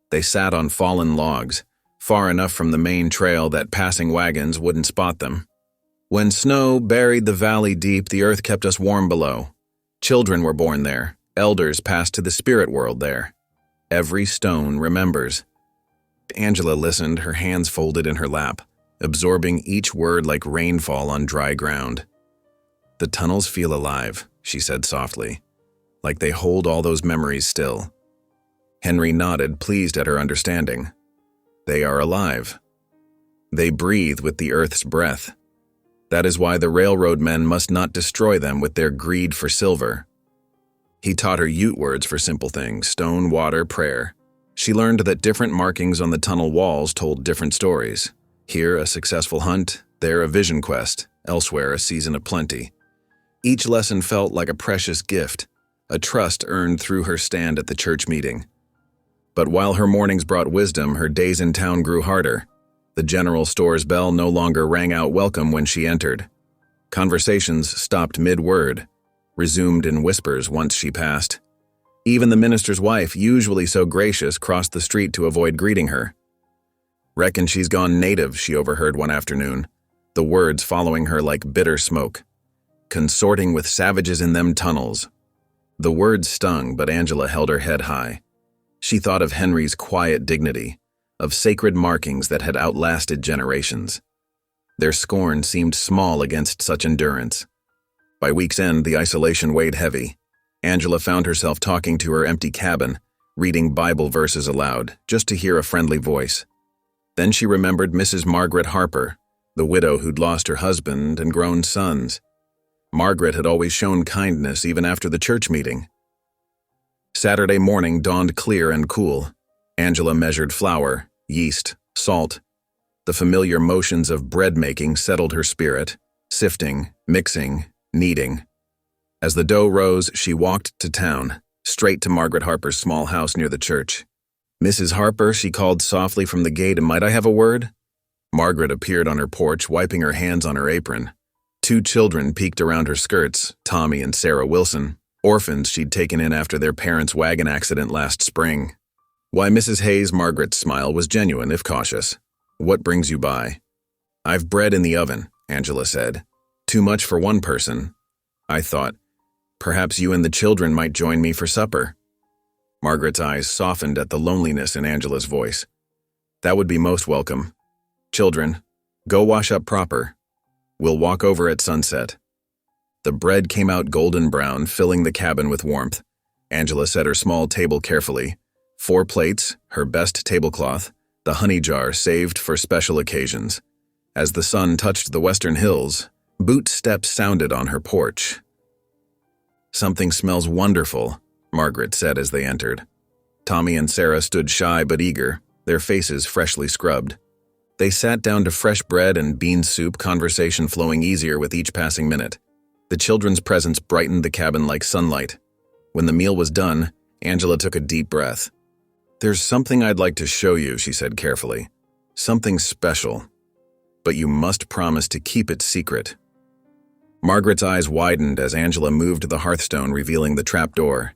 They sat on fallen logs, far enough from the main trail that passing wagons wouldn't spot them. When snow buried the valley deep, the earth kept us warm below. Children were born there, elders passed to the spirit world there. Every stone remembers. Angela listened, her hands folded in her lap, absorbing each word like rainfall on dry ground. The tunnels feel alive, she said softly, like they hold all those memories still. Henry nodded, pleased at her understanding. They are alive. They breathe with the earth's breath. That is why the railroad men must not destroy them with their greed for silver. He taught her Ute words for simple things: stone, water, prayer. She learned that different markings on the tunnel walls told different stories. Here, a successful hunt; there, a vision quest; elsewhere, a season of plenty. Each lesson felt like a precious gift, a trust earned through her stand at the church meeting. But while her mornings brought wisdom, her days in town grew harder. The general store's bell no longer rang out welcome when she entered. Conversations stopped mid-word, resumed in whispers once she passed. Even the minister's wife, usually so gracious, crossed the street to avoid greeting her. "Reckon she's gone native," she overheard one afternoon, the words following her like bitter smoke. "Consorting with savages in them tunnels." The words stung, but Angela held her head high. She thought of Henry's quiet dignity, of sacred markings that had outlasted generations. Their scorn seemed small against such endurance. By week's end, the isolation weighed heavy. Angela found herself talking to her empty cabin, reading Bible verses aloud, just to hear a friendly voice. Then she remembered Mrs. Margaret Harper, the widow who'd lost her husband and grown sons. Margaret had always shown kindness even after the church meeting. Saturday morning dawned clear and cool. Angela measured flour, yeast, salt. The familiar motions of bread-making settled her spirit, sifting, mixing, kneading. As the dough rose, she walked to town, straight to Margaret Harper's small house near the church. "Mrs. Harper," she called softly from the gate, "might I have a word?" Margaret appeared on her porch, wiping her hands on her apron. 2 children peeked around her skirts, Tommy and Sarah Wilson, orphans she'd taken in after their parents' wagon accident last spring. "Why, Mrs. Hayes," Margaret's smile was genuine, if cautious. "What brings you by?" "I've bread in the oven," Angela said. "Too much for one person. I thought, perhaps you and the children might join me for supper." Margaret's eyes softened at the loneliness in Angela's voice. "That would be most welcome. Children, go wash up proper. We'll walk over at sunset." The bread came out golden brown, filling the cabin with warmth. Angela set her small table carefully. 4 plates, her best tablecloth, the honey jar saved for special occasions. As the sun touched the western hills, boot steps sounded on her porch. "Something smells wonderful," Margaret said as they entered. Tommy and Sarah stood shy but eager, their faces freshly scrubbed. They sat down to fresh bread and bean soup, conversation flowing easier with each passing minute. The children's presence brightened the cabin like sunlight. When the meal was done, Angela took a deep breath. "There's something I'd like to show you," she said carefully. "Something special. But you must promise to keep it secret." Margaret's eyes widened as Angela moved to the hearthstone, revealing the trapdoor.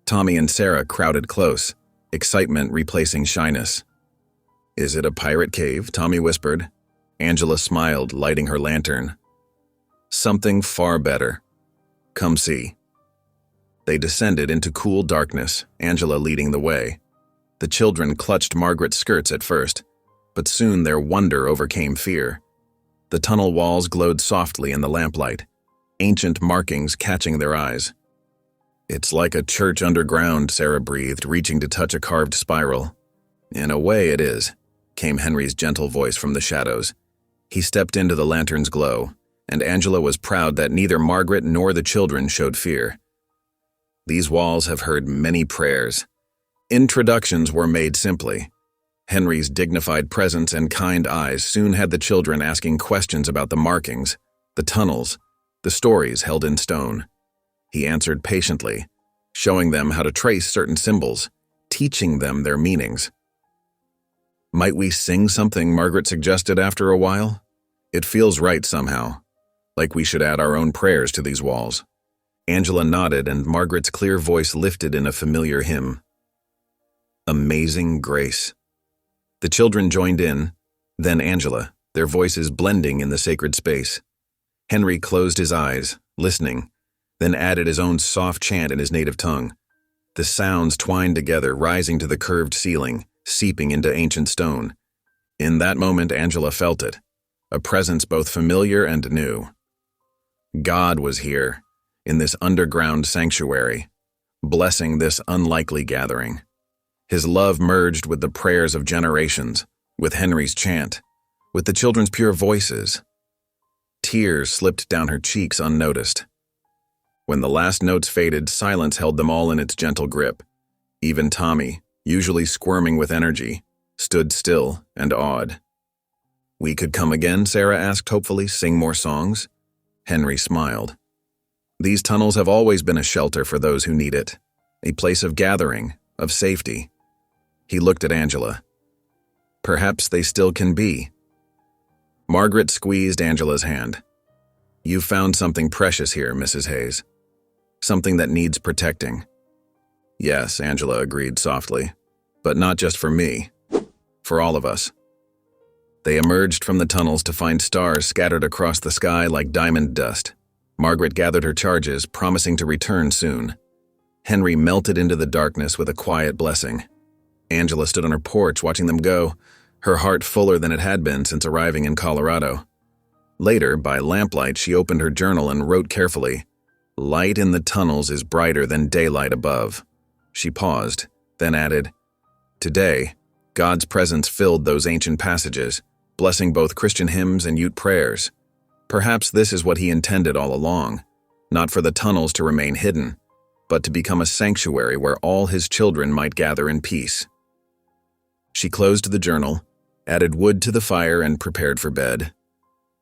Tommy and Sarah crowded close, excitement replacing shyness. "Is it a pirate cave?" Tommy whispered. Angela smiled, lighting her lantern. "Something far better. Come see." They descended into cool darkness, Angela leading the way. The children clutched Margaret's skirts at first, but soon their wonder overcame fear. The tunnel walls glowed softly in the lamplight, ancient markings catching their eyes. It's like a church underground, Sarah breathed, reaching to touch a carved spiral. In a way it is, came Henry's gentle voice from the shadows. He stepped into the lantern's glow, and Angela was proud that neither Margaret nor the children showed fear. These walls have heard many prayers. Introductions were made simply. Henry's dignified presence and kind eyes soon had the children asking questions about the markings, the tunnels, the stories held in stone. He answered patiently, showing them how to trace certain symbols, teaching them their meanings. Might we sing something, Margaret suggested after a while? It feels right somehow, like we should add our own prayers to these walls. Angela nodded, and Margaret's clear voice lifted in a familiar hymn. Amazing Grace. The children joined in, then Angela, their voices blending in the sacred space. Henry closed his eyes, listening, then added his own soft chant in his native tongue. The sounds twined together, rising to the curved ceiling, seeping into ancient stone. In that moment, Angela felt it, a presence both familiar and new. God was here, in this underground sanctuary, blessing this unlikely gathering. His love merged with the prayers of generations, with Henry's chant, with the children's pure voices. Tears slipped down her cheeks unnoticed. When the last notes faded, silence held them all in its gentle grip. Even Tommy, usually squirming with energy, stood still and awed. We could come again, Sarah asked hopefully, sing more songs? Henry smiled. These tunnels have always been a shelter for those who need it, a place of gathering, of safety. He looked at Angela. Perhaps they still can be. Margaret squeezed Angela's hand. You've found something precious here, Mrs. Hayes. Something that needs protecting. Yes, Angela agreed softly, but not just for me, for all of us. They emerged from the tunnels to find stars scattered across the sky like diamond dust. Margaret gathered her charges, promising to return soon. Henry melted into the darkness with a quiet blessing. Angela stood on her porch watching them go, her heart fuller than it had been since arriving in Colorado. Later, by lamplight, she opened her journal and wrote carefully, "Light in the tunnels is brighter than daylight above." She paused, then added, "Today, God's presence filled those ancient passages, blessing both Christian hymns and Ute prayers. Perhaps this is what he intended all along, not for the tunnels to remain hidden, but to become a sanctuary where all his children might gather in peace." She closed the journal, added wood to the fire, and prepared for bed.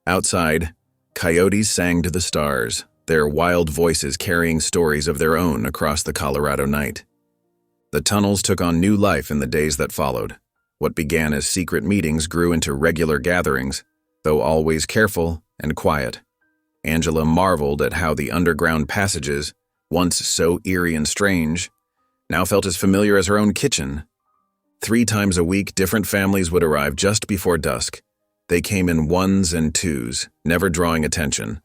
Outside, coyotes sang to the stars, their wild voices carrying stories of their own across the Colorado night. The tunnels took on new life in the days that followed. What began as secret meetings grew into regular gatherings, though always careful and quiet. Angela marveled at how the underground passages, once so eerie and strange, now felt as familiar as her own kitchen. 3 times a week, different families would arrive just before dusk. They came in ones and twos, never drawing attention.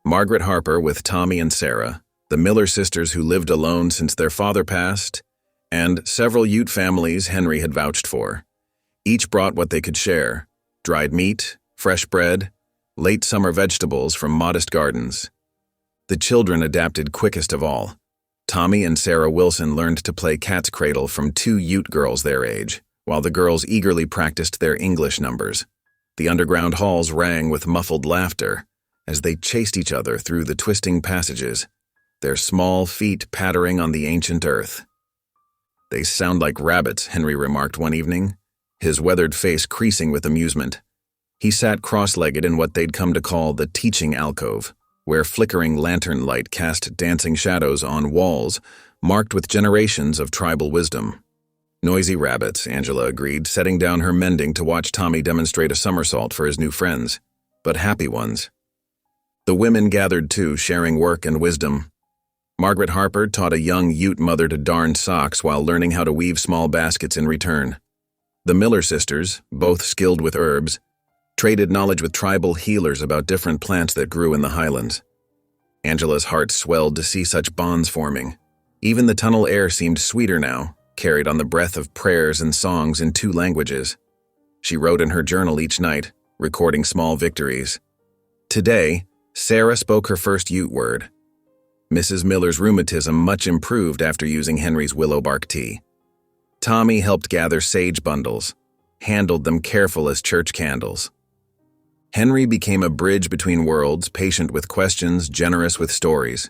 Margaret Harper with Tommy and Sarah, the Miller sisters who lived alone since their father passed, and several Ute families Henry had vouched for. Each brought what they could share: dried meat, fresh bread, late summer vegetables from modest gardens. The children adapted quickest of all. Tommy and Sarah Wilson learned to play cat's cradle from 2 Ute girls their age, while the girls eagerly practiced their English numbers. The underground halls rang with muffled laughter as they chased each other through the twisting passages, their small feet pattering on the ancient earth. "They sound like rabbits," Henry remarked one evening, his weathered face creasing with amusement. He sat cross-legged in what they'd come to call the teaching alcove, where flickering lantern light cast dancing shadows on walls marked with generations of tribal wisdom. "Noisy rabbits," Angela agreed, setting down her mending to watch Tommy demonstrate a somersault for his new friends, but happy ones. The women gathered too, sharing work and wisdom. Margaret Harper taught a young Ute mother to darn socks while learning how to weave small baskets in return. The Miller sisters, both skilled with herbs, traded knowledge with tribal healers about different plants that grew in the highlands. Angela's heart swelled to see such bonds forming. Even the tunnel air seemed sweeter now, carried on the breath of prayers and songs in 2 languages. She wrote in her journal each night, recording small victories. Today, Sarah spoke her first Ute word, Mrs. Miller's rheumatism much improved after using Henry's willow bark tea. Tommy helped gather sage bundles, handled them careful as church candles. Henry became a bridge between worlds, patient with questions, generous with stories.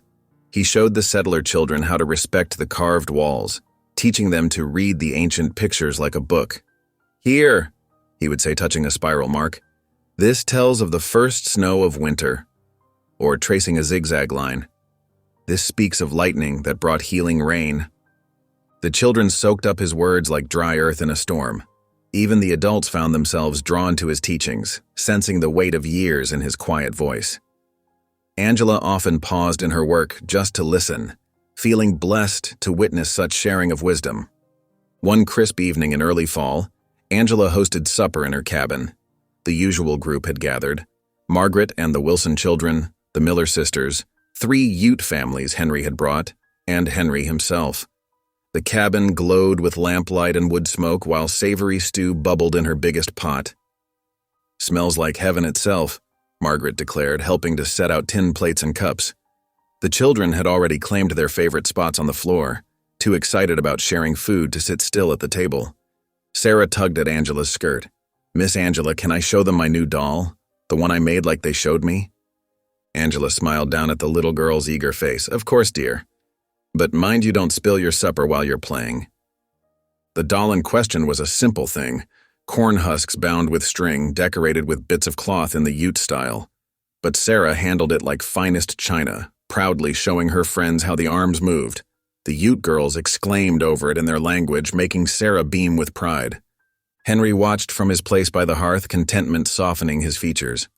He showed the settler children how to respect the carved walls, teaching them to read the ancient pictures like a book. "Here," he would say, touching a spiral mark, "this tells of the first snow of winter," or tracing a zigzag line. "This speaks of lightning that brought healing rain." The children soaked up his words like dry earth in a storm. Even the adults found themselves drawn to his teachings, sensing the weight of years in his quiet voice. Angela often paused in her work just to listen, feeling blessed to witness such sharing of wisdom. One crisp evening in early fall, Angela hosted supper in her cabin. The usual group had gathered: Margaret and the Wilson children, the Miller sisters, 3 Ute families Henry had brought, and Henry himself. The cabin glowed with lamplight and wood smoke while savory stew bubbled in her biggest pot. "Smells like heaven itself," Margaret declared, helping to set out tin plates and cups. The children had already claimed their favorite spots on the floor, too excited about sharing food to sit still at the table. Sarah tugged at Angela's skirt. "Miss Angela, can I show them my new doll? The one I made like they showed me?" Angela smiled down at the little girl's eager face. "Of course, dear. But mind you don't spill your supper while you're playing." The doll in question was a simple thing: corn husks bound with string, decorated with bits of cloth in the Ute style. But Sarah handled it like finest china, proudly showing her friends how the arms moved. The Ute girls exclaimed over it in their language, making Sarah beam with pride. Henry watched from his place by the hearth, contentment softening his features.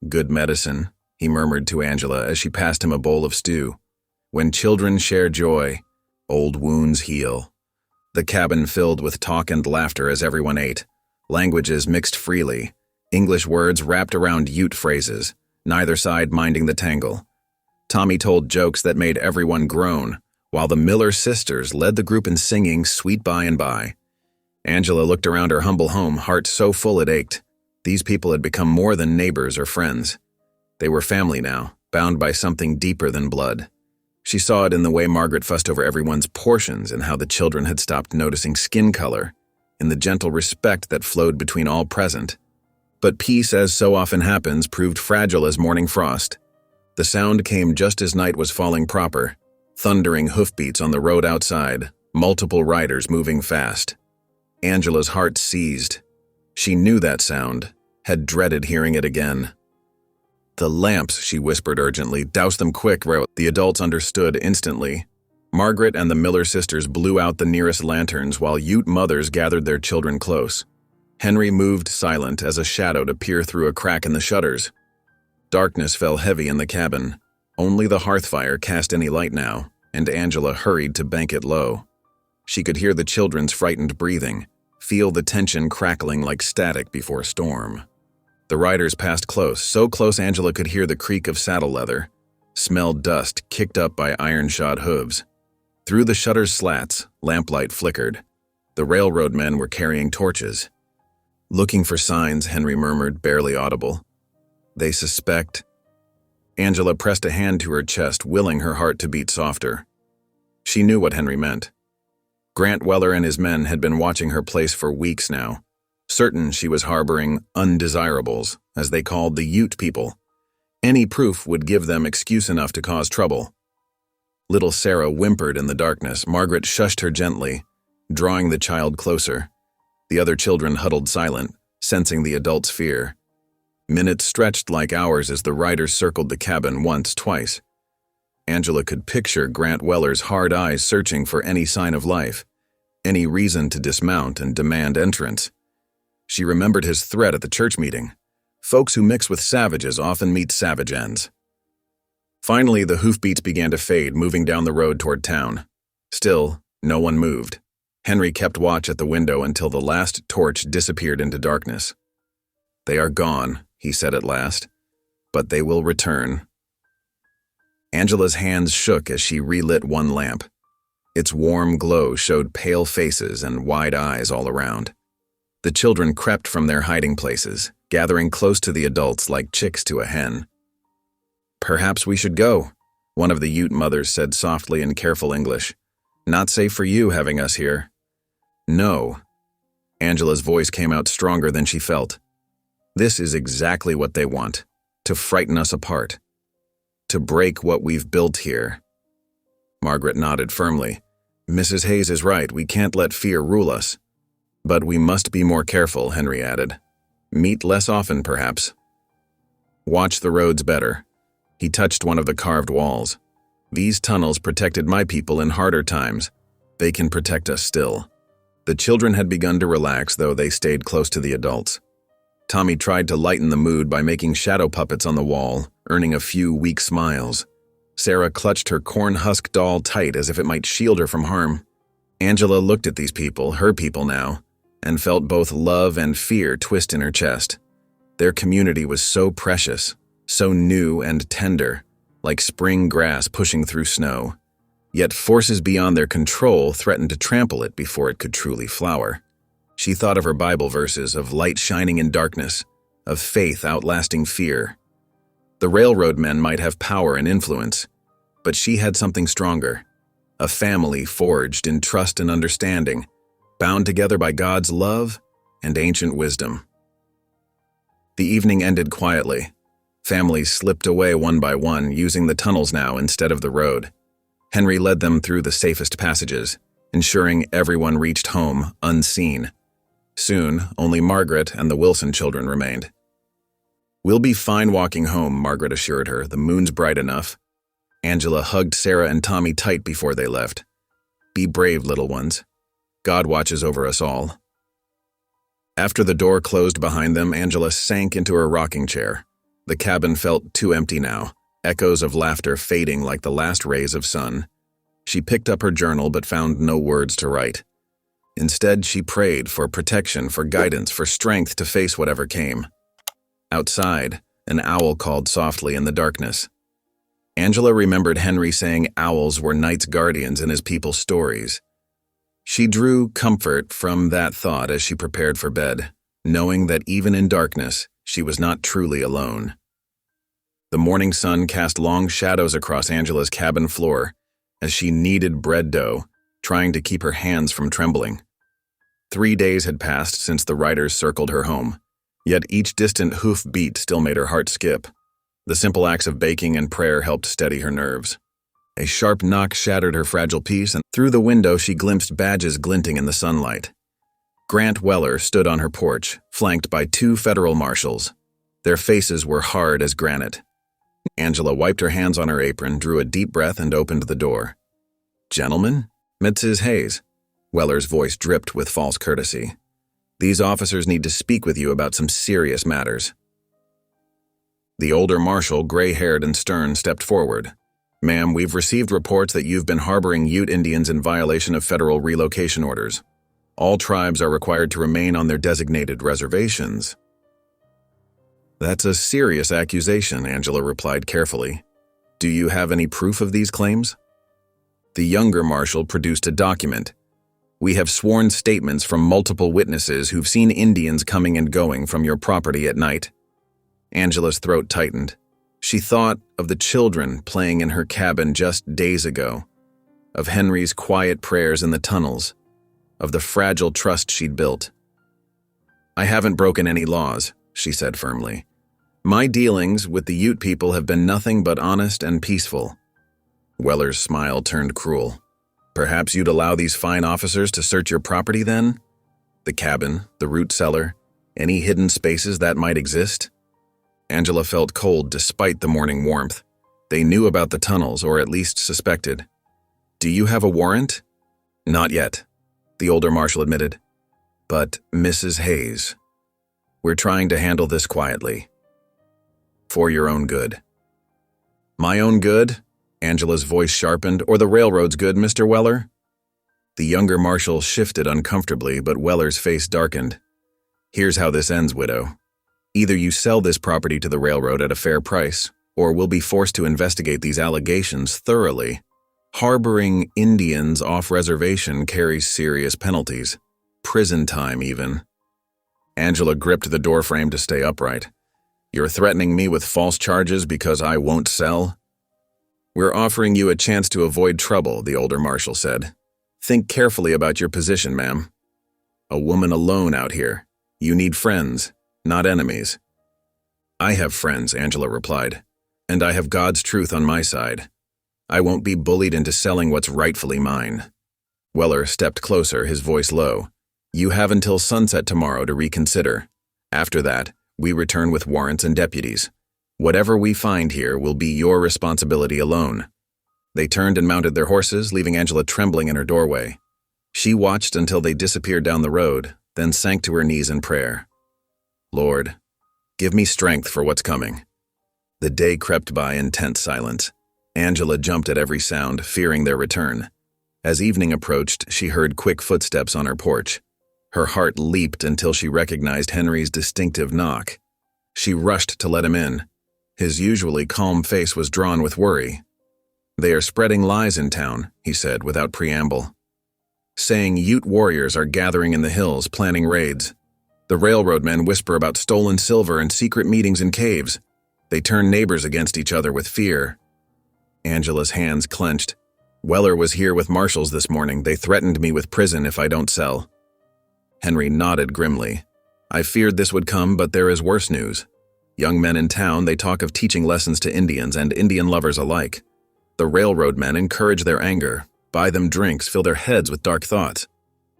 "Good medicine," he murmured to Angela as she passed him a bowl of stew. "When children share joy, old wounds heal." The cabin filled with talk and laughter as everyone ate. Languages mixed freely, English words wrapped around Ute phrases, neither side minding the tangle. Tommy told jokes that made everyone groan, while the Miller sisters led the group in singing "Sweet By and By." Angela looked around her humble home, heart so full it ached. These people had become more than neighbors or friends. They were family now, bound by something deeper than blood. She saw it in the way Margaret fussed over everyone's portions and how the children had stopped noticing skin color, in the gentle respect that flowed between all present. But peace, as so often happens, proved fragile as morning frost. The sound came just as night was falling proper, thundering hoofbeats on the road outside, multiple riders moving fast. Angela's heart seized. She knew that sound, had dreaded hearing it again. "The lamps," she whispered urgently. "Douse them quick." The adults understood instantly. Margaret and the Miller sisters blew out the nearest lanterns while Ute mothers gathered their children close. Henry moved silent as a shadow to peer through a crack in the shutters. Darkness fell heavy in the cabin. Only the hearth fire cast any light now, and Angela hurried to bank it low. She could hear the children's frightened breathing, feel the tension crackling like static before a storm. The riders passed close, so close Angela could hear the creak of saddle leather, smell dust kicked up by iron-shod hooves. Through the shutter's slats, lamplight flickered. The railroad men were carrying torches. "Looking for signs," Henry murmured, barely audible. "They suspect." Angela pressed a hand to her chest, willing her heart to beat softer. She knew what Henry meant. Grant Weller and his men had been watching her place for weeks now, certain she was harboring undesirables, as they called the Ute people. Any proof would give them excuse enough to cause trouble. Little Sarah whimpered in the darkness. Margaret shushed her gently, drawing the child closer. The other children huddled silent, sensing the adult's fear. Minutes stretched like hours as the riders circled the cabin once, twice. Angela could picture Grant Weller's hard eyes searching for any sign of life, any reason to dismount and demand entrance. She remembered his threat at the church meeting. Folks who mix with savages often meet savage ends. Finally, the hoofbeats began to fade, moving down the road toward town. Still, no one moved. Henry kept watch at the window until the last torch disappeared into darkness. "They are gone," he said at last, "but they will return." Angela's hands shook as she relit one lamp. Its warm glow showed pale faces and wide eyes all around. The children crept from their hiding places, gathering close to the adults like chicks to a hen. "Perhaps we should go," One of the Ute mothers said softly in careful English. Not safe for you having us here. No. Angela's voice came out stronger than she felt. This is exactly what they want. To frighten us apart. To break what we've built here. Margaret nodded firmly. Mrs. Hayes is right, we can't let fear rule us. But we must be more careful, Henry added. Meet less often, perhaps. Watch the roads better. He touched one of the carved walls. These tunnels protected my people in harder times. They can protect us still. The children had begun to relax, though they stayed close to the adults. Tommy tried to lighten the mood by making shadow puppets on the wall, earning a few weak smiles. Sarah clutched her corn-husk doll tight as if it might shield her from harm. Angela looked at these people, her people now, and felt both love and fear twist in her chest. Their community was so precious, so new and tender, like spring grass pushing through snow. Yet forces beyond their control threatened to trample it before it could truly flower. She thought of her Bible verses, of light shining in darkness, of faith outlasting fear. The railroad men might have power and influence, but she had something stronger, a family forged in trust and understanding, bound together by God's love and ancient wisdom. The evening ended quietly. Families slipped away one by one, using the tunnels now instead of the road. Henry led them through the safest passages, ensuring everyone reached home unseen. Soon, only Margaret and the Wilson children remained. We'll be fine walking home, Margaret assured her. The moon's bright enough. Angela hugged Sarah and Tommy tight before they left. Be brave, little ones. God watches over us all. After the door closed behind them, Angela sank into her rocking chair. The cabin felt too empty now, echoes of laughter fading like the last rays of sun. She picked up her journal but found no words to write. Instead, she prayed for protection, for guidance, for strength to face whatever came. Outside, an owl called softly in the darkness. Angela remembered Henry saying owls were night's guardians in his people's stories. She drew comfort from that thought as she prepared for bed, knowing that even in darkness, she was not truly alone. The morning sun cast long shadows across Angela's cabin floor as she kneaded bread dough, trying to keep her hands from trembling. 3 days had passed since the riders circled her home, yet each distant hoof beat still made her heart skip. The simple acts of baking and prayer helped steady her nerves. A sharp knock shattered her fragile peace, and through the window she glimpsed badges glinting in the sunlight. Grant Weller stood on her porch, flanked by 2 federal marshals. Their faces were hard as granite. Angela wiped her hands on her apron, drew a deep breath, and opened the door. Gentlemen? Mrs. Hayes. Weller's voice dripped with false courtesy. These officers need to speak with you about some serious matters. The older marshal, gray-haired and stern, stepped forward. Ma'am, we've received reports that you've been harboring Ute Indians in violation of federal relocation orders. All tribes are required to remain on their designated reservations. That's a serious accusation, Angela replied carefully. Do you have any proof of these claims? The younger marshal produced a document. We have sworn statements from multiple witnesses who've seen Indians coming and going from your property at night. Angela's throat tightened. She thought of the children playing in her cabin just days ago, of Henry's quiet prayers in the tunnels, of the fragile trust she'd built. I haven't broken any laws, she said firmly. My dealings with the Ute people have been nothing but honest and peaceful. Weller's smile turned cruel. Perhaps you'd allow these fine officers to search your property then? The cabin, the root cellar, any hidden spaces that might exist? Angela felt cold despite the morning warmth. They knew about the tunnels, or at least suspected. Do you have a warrant? Not yet, the older marshal admitted. But, Mrs. Hayes, we're trying to handle this quietly. For your own good. My own good? Angela's voice sharpened. Or the railroad's good, Mr. Weller? The younger marshal shifted uncomfortably, but Weller's face darkened. Here's how this ends, widow. Either you sell this property to the railroad at a fair price, or we'll be forced to investigate these allegations thoroughly. Harboring Indians off-reservation carries serious penalties. Prison time, even. Angela gripped the doorframe to stay upright. You're threatening me with false charges because I won't sell? We're offering you a chance to avoid trouble, the older marshal said. Think carefully about your position, ma'am. A woman alone out here. You need friends, not enemies. I have friends, Angela replied, and I have God's truth on my side. I won't be bullied into selling what's rightfully mine. Weller stepped closer, his voice low. You have until sunset tomorrow to reconsider. After that, we return with warrants and deputies. Whatever we find here will be your responsibility alone. They turned and mounted their horses, leaving Angela trembling in her doorway. She watched until they disappeared down the road, then sank to her knees in prayer. Lord, give me strength for what's coming. The day crept by in tense silence. Angela jumped at every sound, fearing their return. As evening approached, she heard quick footsteps on her porch. Her heart leaped until she recognized Henry's distinctive knock. She rushed to let him in. His usually calm face was drawn with worry. They are spreading lies in town, he said without preamble. Saying Ute warriors are gathering in the hills, planning raids. The railroad men whisper about stolen silver and secret meetings in caves. They turn neighbors against each other with fear. Angela's hands clenched. Weller was here with marshals this morning. They threatened me with prison if I don't sell. Henry nodded grimly. I feared this would come, but there is worse news. Young men in town, they talk of teaching lessons to Indians and Indian lovers alike. The railroad men encourage their anger, buy them drinks, fill their heads with dark thoughts.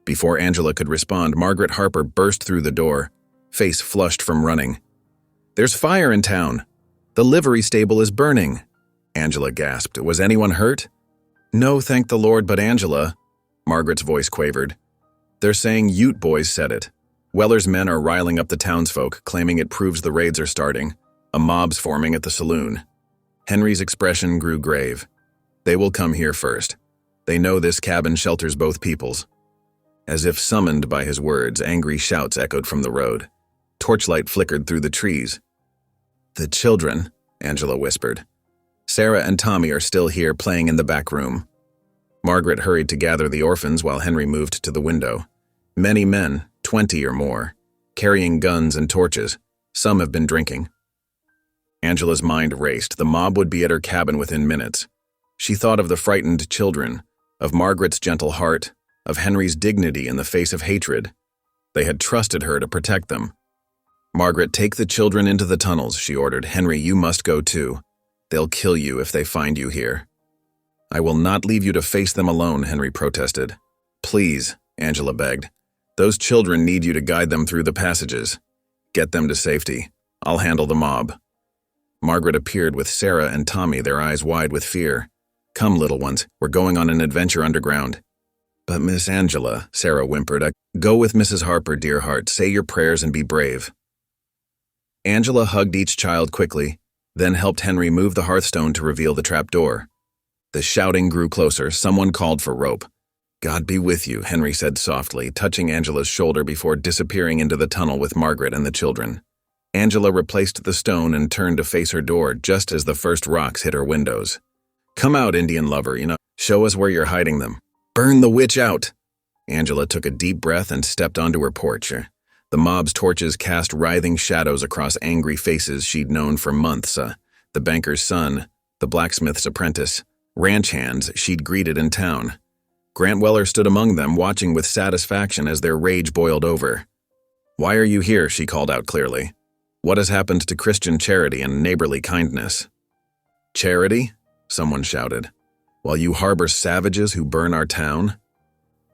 Before Angela could respond, Margaret Harper burst through the door, face flushed from running. There's fire in town. The livery stable is burning. Angela gasped. Was anyone hurt? No, thank the Lord, but Angela, Margaret's voice quavered. They're saying Ute boys said it. Weller's men are riling up the townsfolk, claiming it proves the raids are starting. A mob's forming at the saloon. Henry's expression grew grave. They will come here first. They know this cabin shelters both peoples. As if summoned by his words, angry shouts echoed from the road. Torchlight flickered through the trees. The children, Angela whispered. Sarah and Tommy are still here playing in the back room. Margaret hurried to gather the orphans while Henry moved to the window. Many men, 20 or more, carrying guns and torches. Some have been drinking. Angela's mind raced. The mob would be at her cabin within minutes. She thought of the frightened children, of Margaret's gentle heart, of Henry's dignity in the face of hatred. They had trusted her to protect them. Margaret, take the children into the tunnels, she ordered. Henry, you must go too. They'll kill you if they find you here. I will not leave you to face them alone, Henry protested. Please, Angela begged. Those children need you to guide them through the passages. Get them to safety. I'll handle the mob. Margaret appeared with Sarah and Tommy, their eyes wide with fear. Come, little ones, we're going on an adventure underground. But Miss Angela, Sarah whimpered, go with Mrs. Harper, dear heart. Say your prayers and be brave. Angela hugged each child quickly, then helped Henry move the hearthstone to reveal the trapdoor. The shouting grew closer. Someone called for rope. God be with you, Henry said softly, touching Angela's shoulder before disappearing into the tunnel with Margaret and the children. Angela replaced the stone and turned to face her door just as the first rocks hit her windows. Come out, Indian lover, show us where you're hiding them. Burn the witch out! Angela took a deep breath and stepped onto her porch. The mob's torches cast writhing shadows across angry faces she'd known for months. The banker's son, the blacksmith's apprentice, ranch hands she'd greeted in town. Grant Weller stood among them, watching with satisfaction as their rage boiled over. Why are you here? She called out clearly. What has happened to Christian charity and neighborly kindness? Charity? Someone shouted. While you harbor savages who burn our town?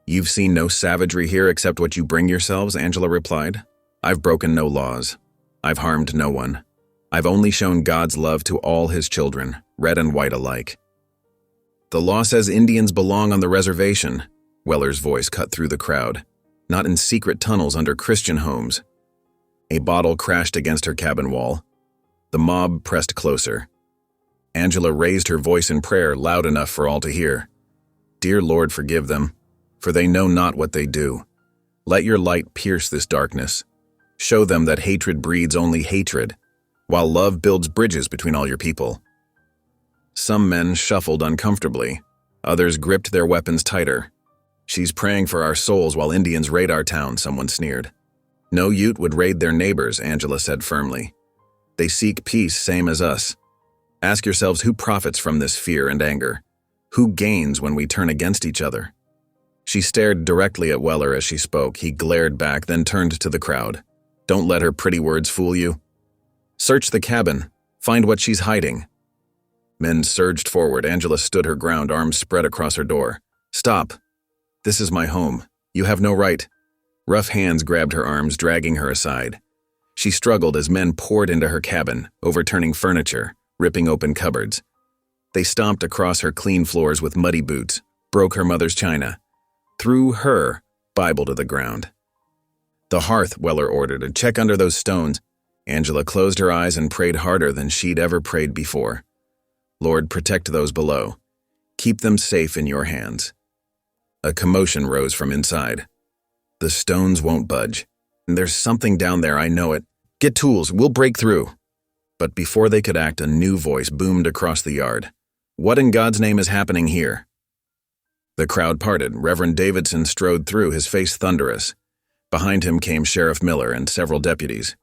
You've seen no savagery here except what you bring yourselves, Angela replied. I've broken no laws. I've harmed no one. I've only shown God's love to all his children, red and white alike. The law says Indians belong on the reservation, Weller's voice cut through the crowd, not in secret tunnels under Christian homes. A bottle crashed against her cabin wall. The mob pressed closer. Angela raised her voice in prayer loud enough for all to hear. Dear Lord, forgive them, for they know not what they do. Let your light pierce this darkness. Show them that hatred breeds only hatred, while love builds bridges between all your people. Some men shuffled uncomfortably. Others gripped their weapons tighter. She's praying for our souls while Indians raid our town, someone sneered. No Ute would raid their neighbors, Angela said firmly. They seek peace same as us. Ask yourselves who profits from this fear and anger? Who gains when we turn against each other? She stared directly at Weller as she spoke. He glared back, then turned to the crowd. Don't let her pretty words fool you. Search the cabin. Find what she's hiding. Men surged forward. Angela stood her ground, arms spread across her door. Stop. This is my home. You have no right. Rough hands grabbed her arms, dragging her aside. She struggled as men poured into her cabin, overturning furniture, ripping open cupboards. They stomped across her clean floors with muddy boots, broke her mother's china, threw her Bible to the ground. The hearth, Weller ordered, and check under those stones. Angela closed her eyes and prayed harder than she'd ever prayed before. Lord, protect those below. Keep them safe in your hands. A commotion rose from inside. The stones won't budge. There's something down there, I know it. Get tools, we'll break through. But before they could act, a new voice boomed across the yard. What in God's name is happening here? The crowd parted. Reverend Davidson strode through, his face thunderous. Behind him came Sheriff Miller and several deputies.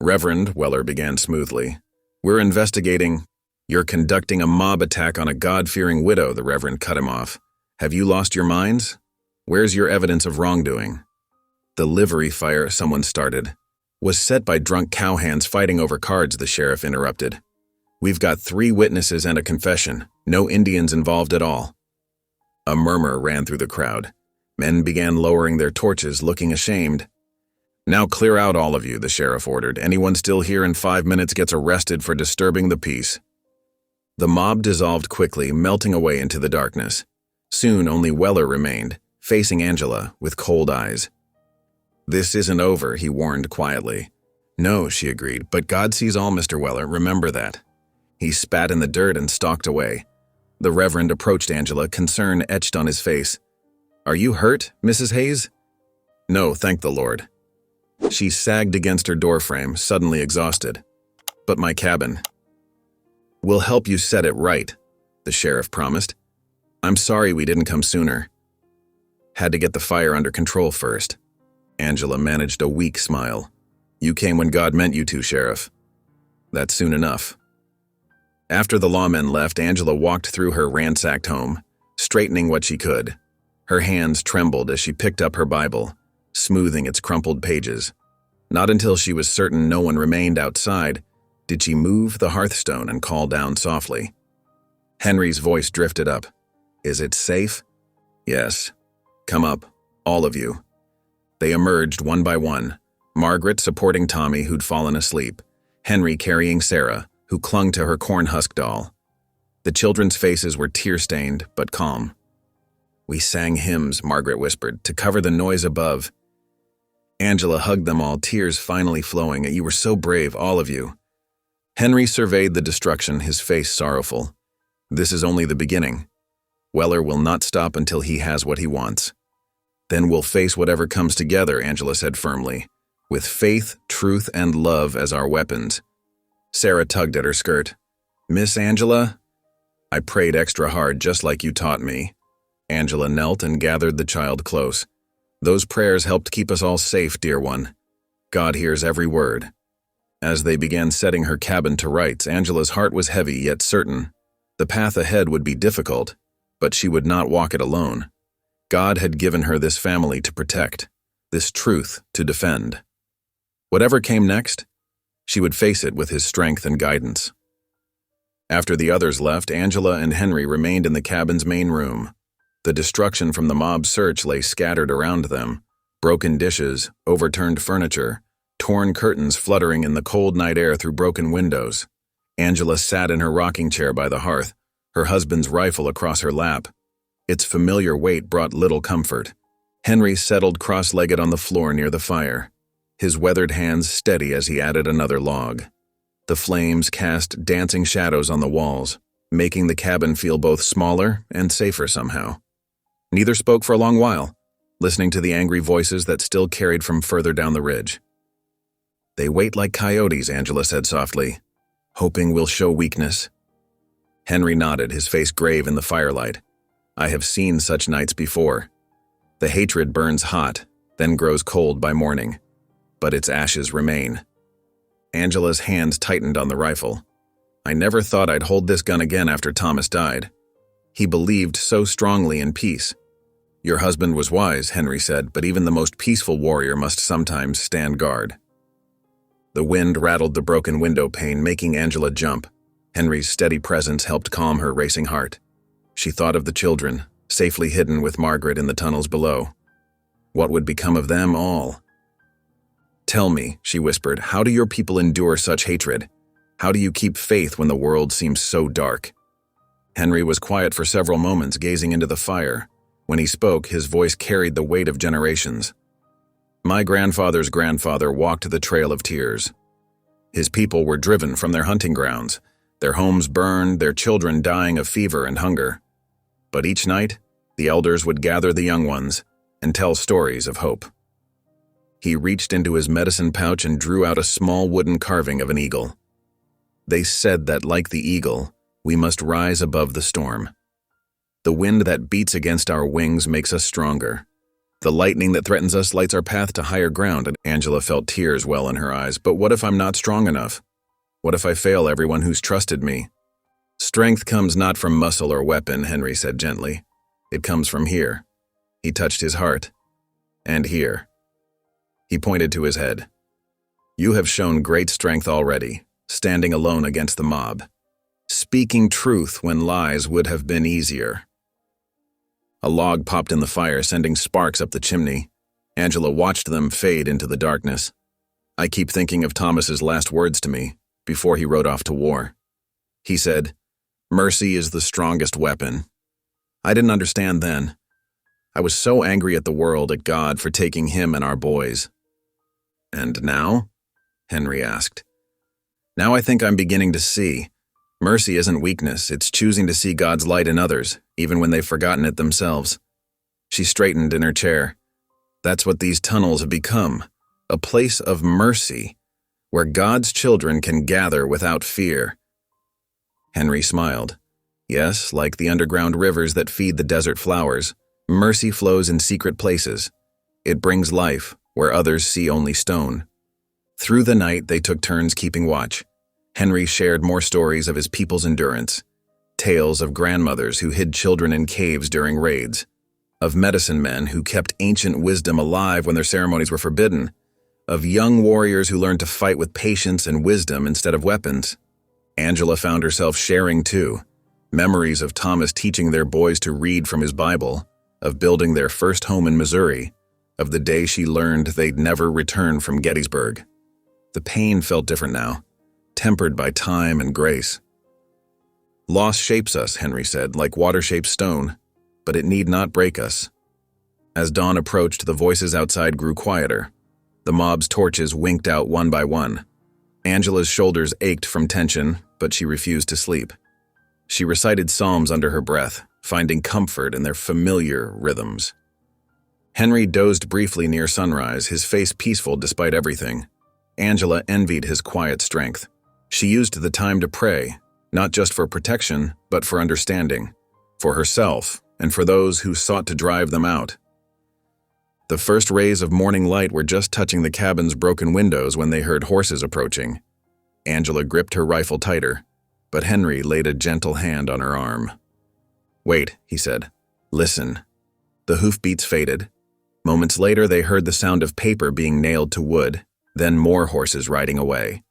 Reverend, Weller began smoothly, we're investigating. You're conducting a mob attack on a God-fearing widow, the Reverend cut him off. Have you lost your minds? Where's your evidence of wrongdoing? The livery fire someone started was set by drunk cowhands fighting over cards, the sheriff interrupted. We've got 3 witnesses and a confession. No Indians involved at all. A murmur ran through the crowd. Men began lowering their torches, looking ashamed. Now clear out, all of you, the sheriff ordered. Anyone still here in 5 minutes gets arrested for disturbing the peace. The mob dissolved quickly, melting away into the darkness. Soon only Weller remained, facing Angela with cold eyes. This isn't over, he warned quietly. No, she agreed, but God sees all, Mr. Weller, remember that. He spat in the dirt and stalked away. The Reverend approached Angela, concern etched on his face. Are you hurt, Mrs. Hayes? No, thank the Lord. She sagged against her doorframe, suddenly exhausted. But my cabin. We'll help you set it right, the sheriff promised. I'm sorry we didn't come sooner. Had to get the fire under control first. Angela managed a weak smile. You came when God meant you to, Sheriff. That's soon enough. After the lawmen left, Angela walked through her ransacked home, straightening what she could. Her hands trembled as she picked up her Bible, smoothing its crumpled pages. Not until she was certain no one remained outside did she move the hearthstone and call down softly. Henry's voice drifted up. Is it safe? Yes. Come up, all of you. They emerged one by one, Margaret supporting Tommy, who'd fallen asleep, Henry carrying Sarah, who clung to her corn-husk doll. The children's faces were tear-stained but calm. We sang hymns, Margaret whispered, to cover the noise above. Angela hugged them all, tears finally flowing. You were so brave, all of you. Henry surveyed the destruction, his face sorrowful. This is only the beginning. Weller will not stop until he has what he wants. Then we'll face whatever comes together, Angela said firmly, with faith, truth, and love as our weapons. Sarah tugged at her skirt. Miss Angela? I prayed extra hard, just like you taught me. Angela knelt and gathered the child close. Those prayers helped keep us all safe, dear one. God hears every word. As they began setting her cabin to rights, Angela's heart was heavy yet certain. The path ahead would be difficult, but she would not walk it alone. God had given her this family to protect, this truth to defend. Whatever came next, she would face it with his strength and guidance. After the others left, Angela and Henry remained in the cabin's main room. The destruction from the mob search lay scattered around them, broken dishes, overturned furniture, torn curtains fluttering in the cold night air through broken windows. Angela sat in her rocking chair by the hearth, her husband's rifle across her lap. Its familiar weight brought little comfort. Henry settled cross-legged on the floor near the fire, his weathered hands steady as he added another log. The flames cast dancing shadows on the walls, making the cabin feel both smaller and safer somehow. Neither spoke for a long while, listening to the angry voices that still carried from further down the ridge. They wait like coyotes, Angela said softly, hoping we'll show weakness. Henry nodded, his face grave in the firelight. I have seen such nights before. The hatred burns hot, then grows cold by morning, but its ashes remain. Angela's hands tightened on the rifle. I never thought I'd hold this gun again after Thomas died. He believed so strongly in peace. Your husband was wise, Henry said, but even the most peaceful warrior must sometimes stand guard. The wind rattled the broken window pane, making Angela jump. Henry's steady presence helped calm her racing heart. She thought of the children, safely hidden with Margaret in the tunnels below. What would become of them all? Tell me, she whispered, how do your people endure such hatred? How do you keep faith when the world seems so dark? Henry was quiet for several moments, gazing into the fire. When he spoke, his voice carried the weight of generations. My grandfather's grandfather walked the trail of tears. His people were driven from their hunting grounds, their homes burned, their children dying of fever and hunger. But each night, the elders would gather the young ones and tell stories of hope. He reached into his medicine pouch and drew out a small wooden carving of an eagle. They said that, like the eagle, we must rise above the storm. The wind that beats against our wings makes us stronger. The lightning that threatens us lights our path to higher ground, and Angela felt tears well in her eyes. But what if I'm not strong enough? What if I fail everyone who's trusted me? Strength comes not from muscle or weapon, Henry said gently. It comes from here. He touched his heart. And here. He pointed to his head. You have shown great strength already, standing alone against the mob, speaking truth when lies would have been easier. A log popped in the fire, sending sparks up the chimney. Angela watched them fade into the darkness. I keep thinking of Thomas's last words to me, before he rode off to war. He said, "Mercy is the strongest weapon." I didn't understand then. I was so angry at the world, at God, for taking him and our boys. And now? Henry asked. Now I think I'm beginning to see. Mercy isn't weakness, it's choosing to see God's light in others, even when they've forgotten it themselves. She straightened in her chair. That's what these tunnels have become, a place of mercy, where God's children can gather without fear. Henry smiled. Yes, like the underground rivers that feed the desert flowers, mercy flows in secret places. It brings life where others see only stone. Through the night, they took turns keeping watch. Henry shared more stories of his people's endurance, tales of grandmothers who hid children in caves during raids, of medicine men who kept ancient wisdom alive when their ceremonies were forbidden, of young warriors who learned to fight with patience and wisdom instead of weapons. Angela found herself sharing too, memories of Thomas teaching their boys to read from his Bible, of building their first home in Missouri, of the day she learned they'd never return from Gettysburg. The pain felt different now, tempered by time and grace. Loss shapes us, Henry said, like water shapes stone, but it need not break us. As dawn approached, the voices outside grew quieter. The mob's torches winked out one by one. Angela's shoulders ached from tension, but she refused to sleep. She recited psalms under her breath, finding comfort in their familiar rhythms. Henry dozed briefly near sunrise, his face peaceful despite everything. Angela envied his quiet strength. She used the time to pray, not just for protection, but for understanding, for herself and for those who sought to drive them out. The first rays of morning light were just touching the cabin's broken windows when they heard horses approaching. Angela gripped her rifle tighter, but Henry laid a gentle hand on her arm. "Wait," he said. "Listen." The hoofbeats faded. Moments later, they heard the sound of paper being nailed to wood, then more horses riding away.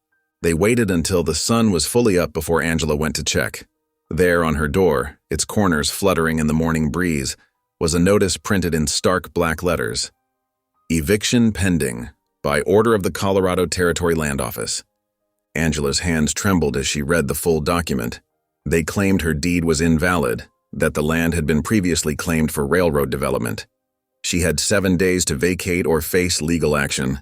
They waited until the sun was fully up before Angela went to check. There on her door, its corners fluttering in the morning breeze, was a notice printed in stark black letters. Eviction pending, by order of the Colorado Territory Land Office. Angela's hands trembled as she read the full document. They claimed her deed was invalid, that the land had been previously claimed for railroad development. She had 7 days to vacate or face legal action.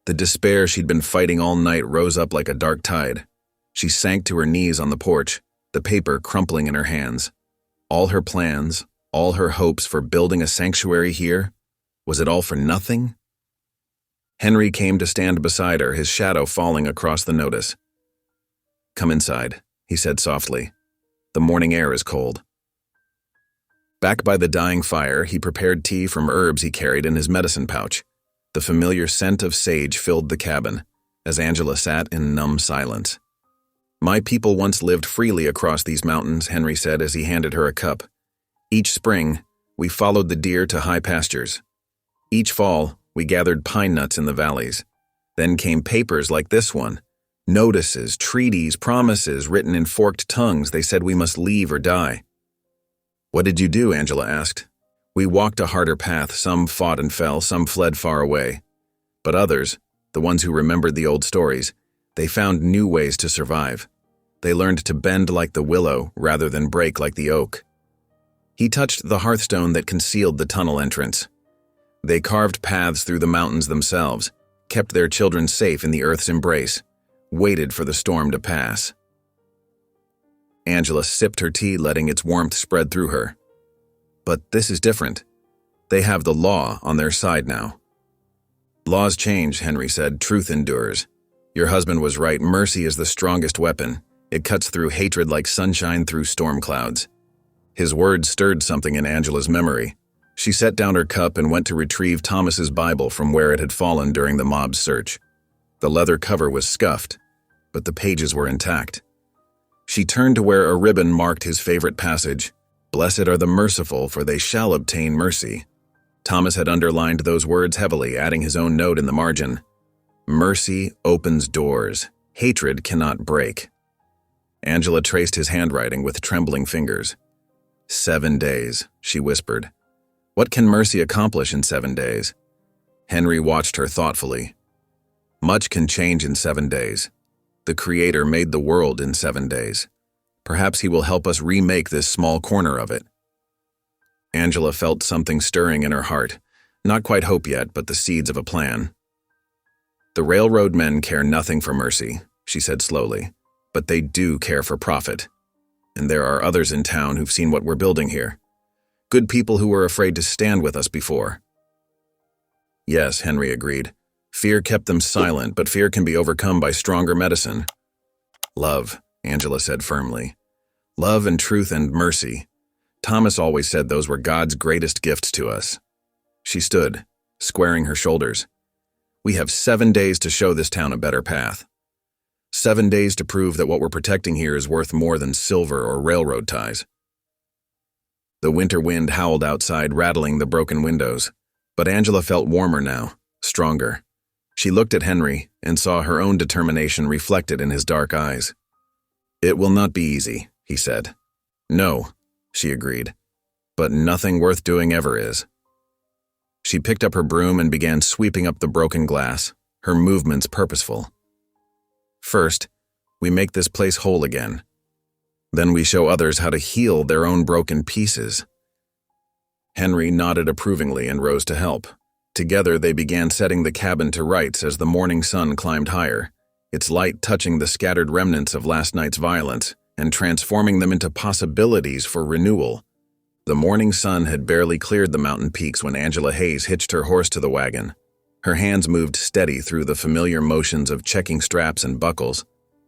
The despair she'd been fighting all night rose up like a dark tide. She sank to her knees on the porch, the paper crumpling in her hands. All her plans, all her hopes for building a sanctuary here, was it all for nothing? Henry came to stand beside her, his shadow falling across the notice. "Come inside," he said softly. "The morning air is cold." Back by the dying fire, he prepared tea from herbs he carried in his medicine pouch. The familiar scent of sage filled the cabin, as Angela sat in numb silence. My people once lived freely across these mountains, Henry said as he handed her a cup. Each spring, we followed the deer to high pastures. Each fall, we gathered pine nuts in the valleys. Then came papers like this one. Notices, treaties, promises written in forked tongues. They said we must leave or die. What did you do? Angela asked. We walked a harder path. Some fought and fell, some fled far away. But others, the ones who remembered the old stories, they found new ways to survive. They learned to bend like the willow rather than break like the oak. He touched the hearthstone that concealed the tunnel entrance. They carved paths through the mountains themselves, kept their children safe in the earth's embrace, waited for the storm to pass. Angela sipped her tea, letting its warmth spread through her. But this is different. They have the law on their side now. Laws change, Henry said. Truth endures. Your husband was right. Mercy is the strongest weapon. It cuts through hatred like sunshine through storm clouds. His words stirred something in Angela's memory. She set down her cup and went to retrieve Thomas's Bible from where it had fallen during the mob's search. The leather cover was scuffed, but the pages were intact. She turned to where a ribbon marked his favorite passage, "Blessed are the merciful, for they shall obtain mercy." Thomas had underlined those words heavily, adding his own note in the margin. Mercy opens doors. Hatred cannot break. Angela traced his handwriting with trembling fingers. 7 days, she whispered. What can mercy accomplish in 7 days? Henry watched her thoughtfully. Much can change in 7 days. The Creator made the world in 7 days. Perhaps he will help us remake this small corner of it. Angela felt something stirring in her heart. Not quite hope yet, but the seeds of a plan. The railroad men care nothing for mercy, she said slowly, but they do care for profit. And there are others in town who've seen what we're building here. Good people who were afraid to stand with us before. Yes, Henry agreed. Fear kept them silent, but fear can be overcome by stronger medicine. Love, Angela said firmly. Love and truth and mercy. Thomas always said those were God's greatest gifts to us. She stood, squaring her shoulders. We have 7 days to show this town a better path. 7 days to prove that what we're protecting here is worth more than silver or railroad ties. The winter wind howled outside, rattling the broken windows, but Angela felt warmer now, stronger. She looked at Henry and saw her own determination reflected in his dark eyes. It will not be easy, he said. No, she agreed, but nothing worth doing ever is. She picked up her broom and began sweeping up the broken glass, her movements purposeful. First, we make this place whole again. Then we show others how to heal their own broken pieces. Henry nodded approvingly and rose to help. Together they began setting the cabin to rights as the morning sun climbed higher, its light touching the scattered remnants of last night's violence and transforming them into possibilities for renewal. The morning sun had barely cleared the mountain peaks when Angela Hayes hitched her horse to the wagon. Her hands moved steady through the familiar motions of checking straps and buckles,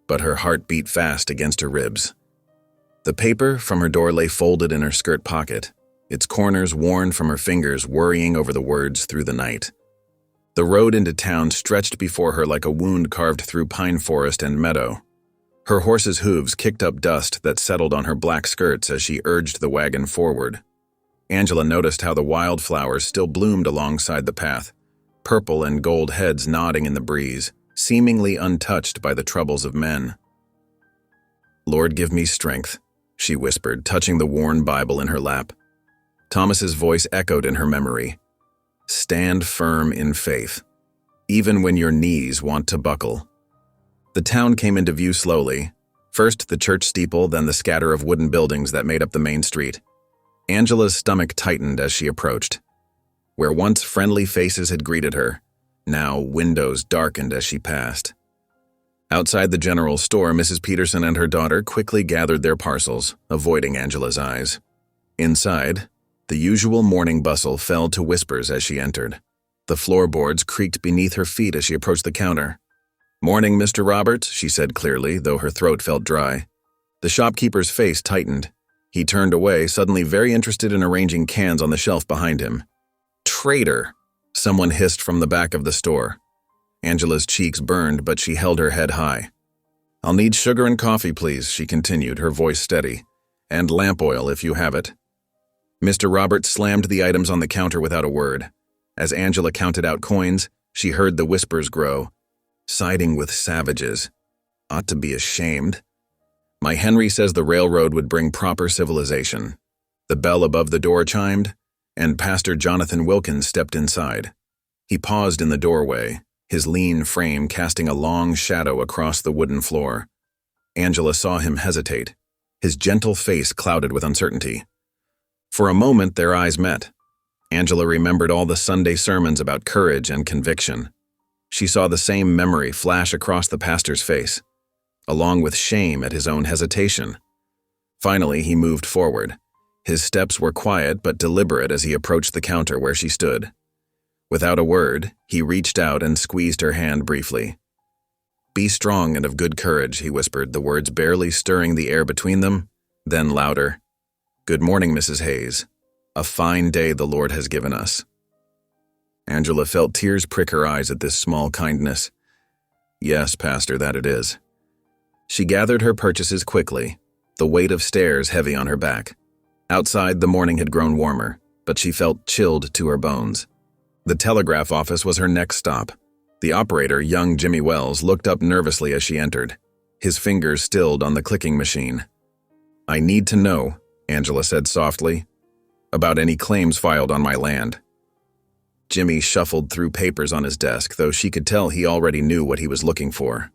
but her heart beat fast against her ribs. The paper from her door lay folded in her skirt pocket, its corners worn from her fingers, worrying over the words through the night. The road into town stretched before her like a wound carved through pine forest and meadow. Her horse's hooves kicked up dust that settled on her black skirts as she urged the wagon forward. Angela noticed how the wildflowers still bloomed alongside the path, purple and gold heads nodding in the breeze, seemingly untouched by the troubles of men. Lord, give me strength, she whispered, touching the worn Bible in her lap. Thomas's voice echoed in her memory. Stand firm in faith, even when your knees want to buckle. The town came into view slowly. First the church steeple, then the scatter of wooden buildings that made up the main street. Angela's stomach tightened as she approached. Where once friendly faces had greeted her, now windows darkened as she passed. Outside the general store, Mrs. Peterson and her daughter quickly gathered their parcels, avoiding Angela's eyes. Inside, the usual morning bustle fell to whispers as she entered. The floorboards creaked beneath her feet as she approached the counter. Morning, Mr. Roberts, she said clearly, though her throat felt dry. The shopkeeper's face tightened. He turned away, suddenly very interested in arranging cans on the shelf behind him. Traitor, someone hissed from the back of the store. Angela's cheeks burned, but she held her head high. "I'll need sugar and coffee, please," she continued, her voice steady. "And lamp oil, if you have it." Mr. Roberts slammed the items on the counter without a word. As Angela counted out coins, she heard the whispers grow. "Siding with savages. Ought to be ashamed. My Henry says the railroad would bring proper civilization." The bell above the door chimed, and Pastor Jonathan Wilkins stepped inside. He paused in the doorway, his lean frame casting a long shadow across the wooden floor. Angela saw him hesitate, his gentle face clouded with uncertainty. For a moment, their eyes met. Angela remembered all the Sunday sermons about courage and conviction. She saw the same memory flash across the pastor's face, along with shame at his own hesitation. Finally, he moved forward. His steps were quiet but deliberate as he approached the counter where she stood. Without a word, he reached out and squeezed her hand briefly. "Be strong and of good courage," he whispered, the words barely stirring the air between them, then louder. "Good morning, Mrs. Hayes. A fine day the Lord has given us." Angela felt tears prick her eyes at this small kindness. "Yes, Pastor, that it is." She gathered her purchases quickly, the weight of stairs heavy on her back. Outside, the morning had grown warmer, but she felt chilled to her bones. The telegraph office was her next stop. The operator, young Jimmy Wells, looked up nervously as she entered, his fingers stilled on the clicking machine. "I need to know," Angela said softly, "about any claims filed on my land." Jimmy shuffled through papers on his desk, though she could tell he already knew what he was looking for.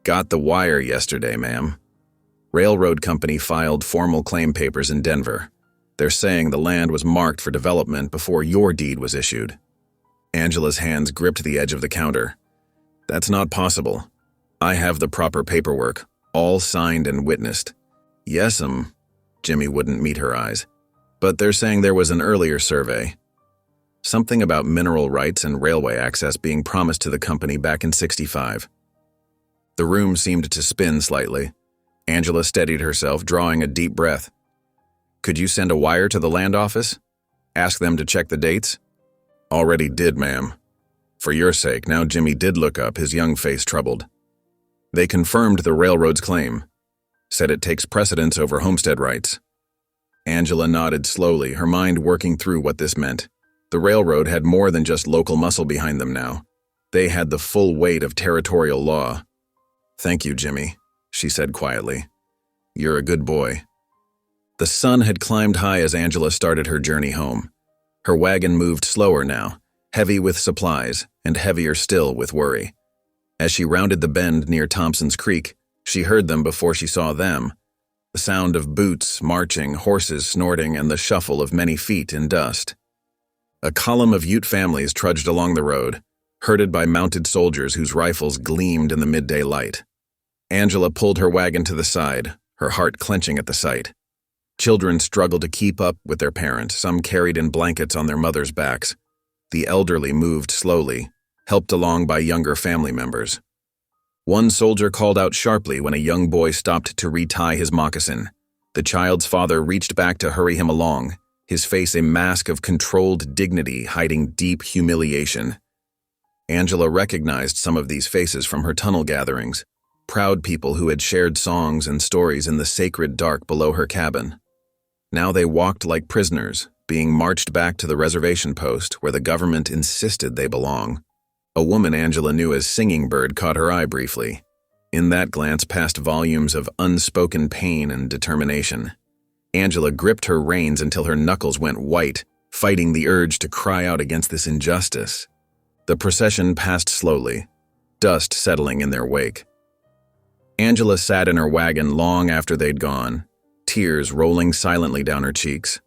"Got the wire yesterday, ma'am. Railroad company filed formal claim papers in Denver. They're saying the land was marked for development before your deed was issued." Angela's hands gripped the edge of the counter. "That's not possible. I have the proper paperwork, all signed and witnessed." "Yes'm," Jimmy wouldn't meet her eyes. "But they're saying there was an earlier survey. Something about mineral rights and railway access being promised to the company back in '65. The room seemed to spin slightly. Angela steadied herself, drawing a deep breath. "Could you send a wire to the land office? Ask them to check the dates?" "Already did, ma'am." For your sake, now Jimmy did look up, his young face troubled. "They confirmed the railroad's claim. Said it takes precedence over homestead rights." Angela nodded slowly, her mind working through what this meant. The railroad had more than just local muscle behind them now. They had the full weight of territorial law. "Thank you, Jimmy," she said quietly. "You're a good boy." The sun had climbed high as Angela started her journey home. Her wagon moved slower now, heavy with supplies and heavier still with worry. As she rounded the bend near Thompson's Creek, she heard them before she saw them. The sound of boots marching, horses snorting, and the shuffle of many feet in dust. A column of Ute families trudged along the road, herded by mounted soldiers whose rifles gleamed in the midday light. Angela pulled her wagon to the side, her heart clenching at the sight. Children struggled to keep up with their parents, some carried in blankets on their mothers' backs. The elderly moved slowly, helped along by younger family members. One soldier called out sharply when a young boy stopped to retie his moccasin. The child's father reached back to hurry him along, his face a mask of controlled dignity hiding deep humiliation. Angela recognized some of these faces from her tunnel gatherings, proud people who had shared songs and stories in the sacred dark below her cabin. Now they walked like prisoners, being marched back to the reservation post where the government insisted they belong. A woman Angela knew as Singing Bird caught her eye briefly. In that glance passed volumes of unspoken pain and determination. Angela gripped her reins until her knuckles went white, fighting the urge to cry out against this injustice. The procession passed slowly, dust settling in their wake. Angela sat in her wagon long after they'd gone, tears rolling silently down her cheeks.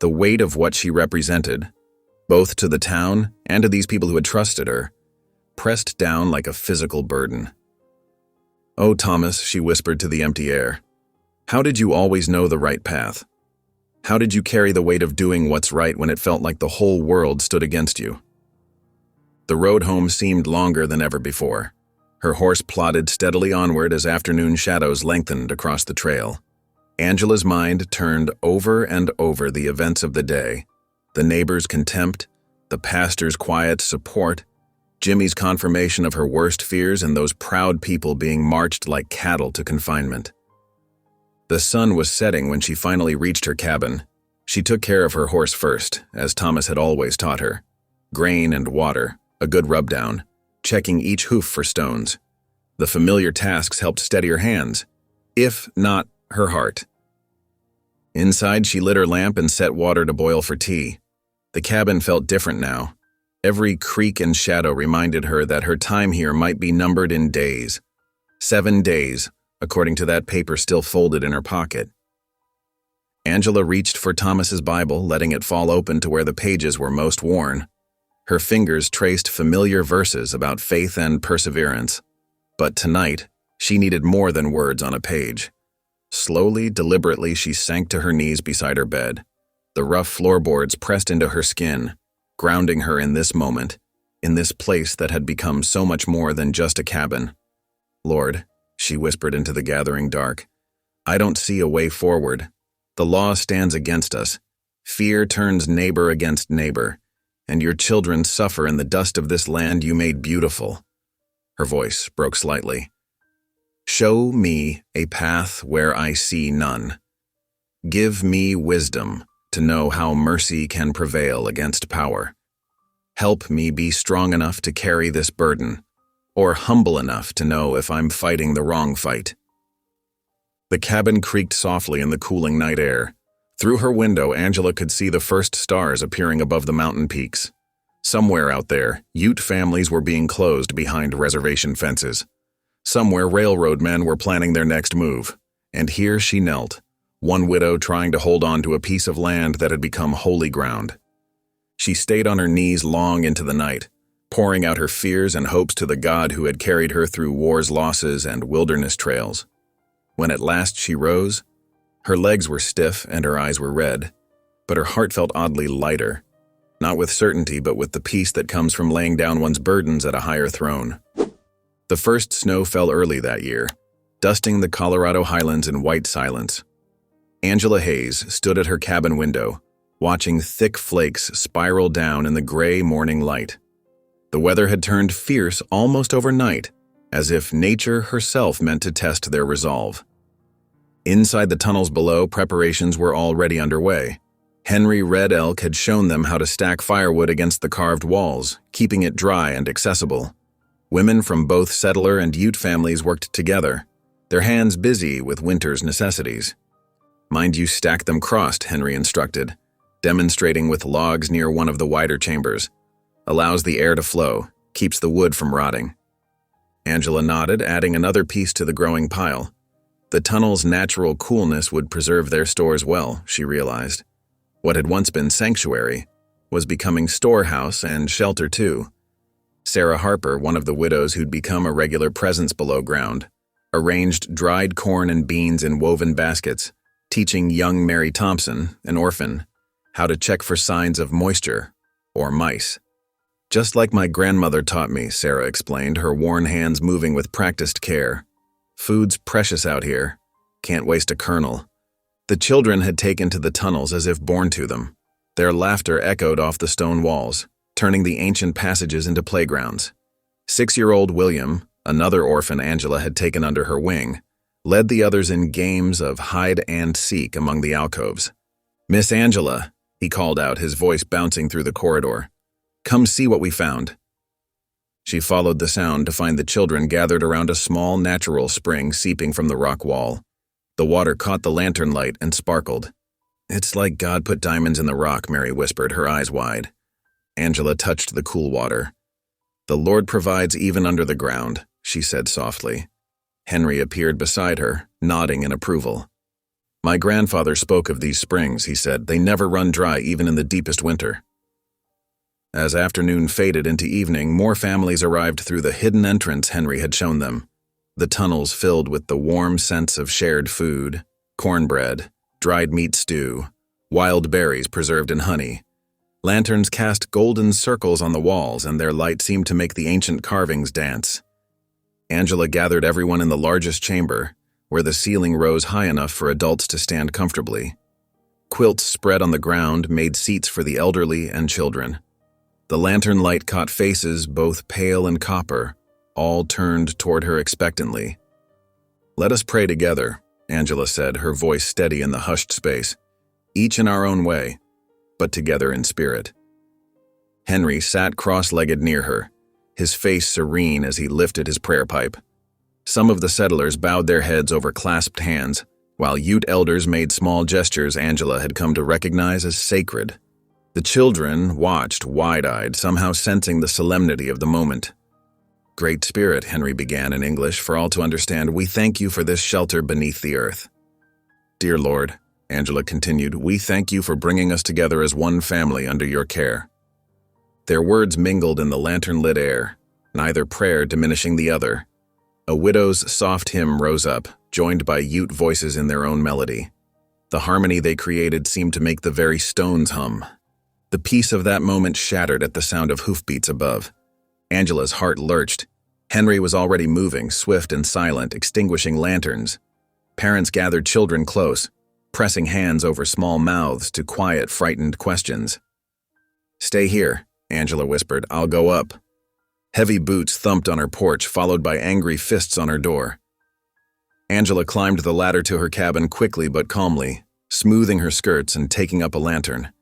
The weight of what she represented, both to the town and to these people who had trusted her, pressed down like a physical burden. "Oh, Thomas," she whispered to the empty air, "how did you always know the right path? How did you carry the weight of doing what's right when it felt like the whole world stood against you?" The road home seemed longer than ever before. Her horse plodded steadily onward as afternoon shadows lengthened across the trail. Angela's mind turned over and over the events of the day, the neighbor's contempt, the pastor's quiet support, Jimmy's confirmation of her worst fears and those proud people being marched like cattle to confinement. The sun was setting when she finally reached her cabin. She took care of her horse first, as Thomas had always taught her. Grain and water, a good rub-down, checking each hoof for stones. The familiar tasks helped steady her hands, if not her heart. Inside, she lit her lamp and set water to boil for tea. The cabin felt different now. Every creak and shadow reminded her that her time here might be numbered in days. 7 days, according to that paper still folded in her pocket. Angela reached for Thomas's Bible, letting it fall open to where the pages were most worn. Her fingers traced familiar verses about faith and perseverance. But tonight, she needed more than words on a page. Slowly, deliberately, she sank to her knees beside her bed. The rough floorboards pressed into her skin, grounding her in this moment, in this place that had become so much more than just a cabin. "Lord," she whispered into the gathering dark, "I don't see a way forward. The law stands against us. Fear turns neighbor against neighbor, and your children suffer in the dust of this land you made beautiful." Her voice broke slightly. "Show me a path where I see none. Give me wisdom to know how mercy can prevail against power. Help me be strong enough to carry this burden, or humble enough to know if I'm fighting the wrong fight." The cabin creaked softly in the cooling night air. Through her window, Angela could see the first stars appearing above the mountain peaks. Somewhere out there, Ute families were being closed behind reservation fences. Somewhere, railroad men were planning their next move. And here she knelt, one widow trying to hold on to a piece of land that had become holy ground. She stayed on her knees long into the night, pouring out her fears and hopes to the God who had carried her through war's losses and wilderness trails. When at last she rose, her legs were stiff and her eyes were red, but her heart felt oddly lighter, not with certainty but with the peace that comes from laying down one's burdens at a higher throne. The first snow fell early that year, dusting the Colorado highlands in white silence. Angela Hayes stood at her cabin window, watching thick flakes spiral down in the gray morning light. The weather had turned fierce almost overnight, as if nature herself meant to test their resolve. Inside the tunnels below, preparations were already underway. Henry Red Elk had shown them how to stack firewood against the carved walls, keeping it dry and accessible. Women from both settler and Ute families worked together, their hands busy with winter's necessities. "Mind you stack them crossed," Henry instructed, demonstrating with logs near one of the wider chambers. "Allows the air to flow, keeps the wood from rotting." Angela nodded, adding another piece to the growing pile. The tunnel's natural coolness would preserve their stores well, she realized. What had once been sanctuary was becoming storehouse and shelter too. Sarah Harper, one of the widows who'd become a regular presence below ground, arranged dried corn and beans in woven baskets, teaching young Mary Thompson, an orphan, how to check for signs of moisture or mice. "Just like my grandmother taught me," Sarah explained, her worn hands moving with practiced care. "Food's precious out here. Can't waste a kernel." The children had taken to the tunnels as if born to them. Their laughter echoed off the stone walls, turning the ancient passages into playgrounds. 6-year-old William, another orphan Angela had taken under her wing, led the others in games of hide and seek among the alcoves. "Miss Angela," he called out, his voice bouncing through the corridor. "Come see what we found." She followed the sound to find the children gathered around a small natural spring seeping from the rock wall. The water caught the lantern light and sparkled. "It's like God put diamonds in the rock," Mary whispered, her eyes wide. Angela touched the cool water. "The Lord provides even under the ground," she said softly. Henry appeared beside her, nodding in approval. "My grandfather spoke of these springs," he said. "They never run dry even in the deepest winter." As afternoon faded into evening, more families arrived through the hidden entrance Henry had shown them. The tunnels filled with the warm scents of shared food, cornbread, dried meat stew, wild berries preserved in honey. Lanterns cast golden circles on the walls, and their light seemed to make the ancient carvings dance. Angela gathered everyone in the largest chamber, where the ceiling rose high enough for adults to stand comfortably. Quilts spread on the ground made seats for the elderly and children. The lantern light caught faces, both pale and copper, all turned toward her expectantly. "Let us pray together," Angela said, her voice steady in the hushed space. "Each in our own way, but together in spirit." Henry sat cross-legged near her, his face serene as he lifted his prayer pipe. Some of the settlers bowed their heads over clasped hands, while Ute elders made small gestures Angela had come to recognize as sacred. The children watched wide-eyed, somehow sensing the solemnity of the moment. "Great Spirit," Henry began in English for all to understand, "we thank you for this shelter beneath the earth." "Dear Lord," Angela continued, "we thank you for bringing us together as one family under your care." Their words mingled in the lantern-lit air, neither prayer diminishing the other. A widow's soft hymn rose up, joined by Ute voices in their own melody. The harmony they created seemed to make the very stones hum. The peace of that moment shattered at the sound of hoofbeats above. Angela's heart lurched. Henry was already moving, swift and silent, extinguishing lanterns. Parents gathered children close, pressing hands over small mouths to quiet frightened questions. "Stay here," Angela whispered. "I'll go up." Heavy boots thumped on her porch, followed by angry fists on her door. Angela climbed the ladder to her cabin quickly but calmly, smoothing her skirts and taking up a lantern.